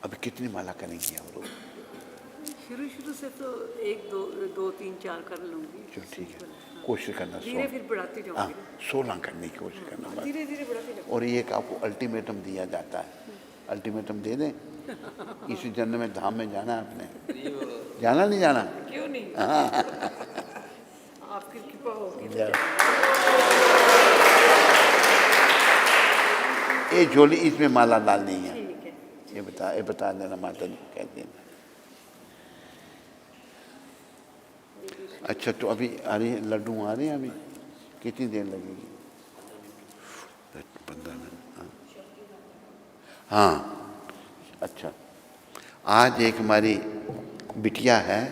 S1: अब कितनी माला करेंगी आप लोग?
S3: शुरू से तो 1 2 3 4 कर लूँगी।
S1: चलो ठीक है, कोशिश करना।
S3: धीरे फिर बढ़ाती जाऊँगी।
S1: हाँ, 16 करने की कोशिश करना।
S3: धीरे बढ़ाती जाऊँगी।
S1: और एक आपको अल्टीमेटम दिया जाता है, अल्टीमेटम दे दें। इसी जन्म में धाम में जाना है आपने, जाना नहीं जाना?
S3: क्यों नहीं? आपकी कृपा होगी।
S1: ये झोली, इसमें माला डालनी है, ये बता देना माता जी, कह देना। अच्छा, तो अभी आ रही है, लड्डू आ रहे हैं अभी? कितनी देर लगेगी? 15 मिनट। हाँ, अच्छा। आज एक हमारी बिटिया है,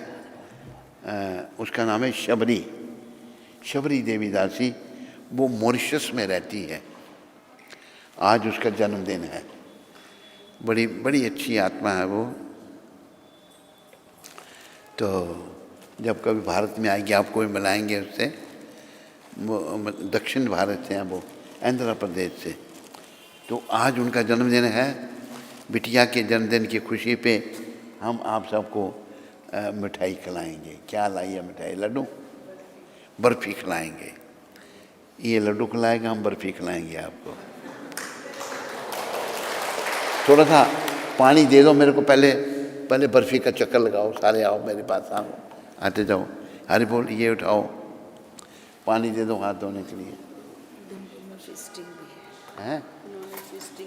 S1: उसका नाम है शबरी, शबरी देवी दासी। वो मॉरिशस में रहती है। आज उसका जन्मदिन है। बड़ी बड़ी अच्छी आत्मा है वो। तो जब कभी भारत में आएगी आपको भी मिलाएंगे उससे। वो दक्षिण भारत से हैं, वो आंध्र प्रदेश से। तो आज उनका जन्मदिन है। बिटिया के जन्मदिन की खुशी पे हम आप सबको मिठाई खिलाएंगे। क्या लाई है मिठाई? लड्डू, बर्फ़ी खिलाएंगे। ये लड्डू खिलाएगा, हम बर्फ़ी खिलाएंगे आपको। थोड़ा सा पानी दे दो मेरे को, पहले पहले बर्फ़ी का चक्कर लगाओ। सारे आओ मेरे पास, आओ, आते जाओ। हरि बोल, ये उठाओ, पानी दे दो हाथ धोने के लिए।
S3: फिस्टिंग भी
S1: हैं?
S3: है, फिस्टिंग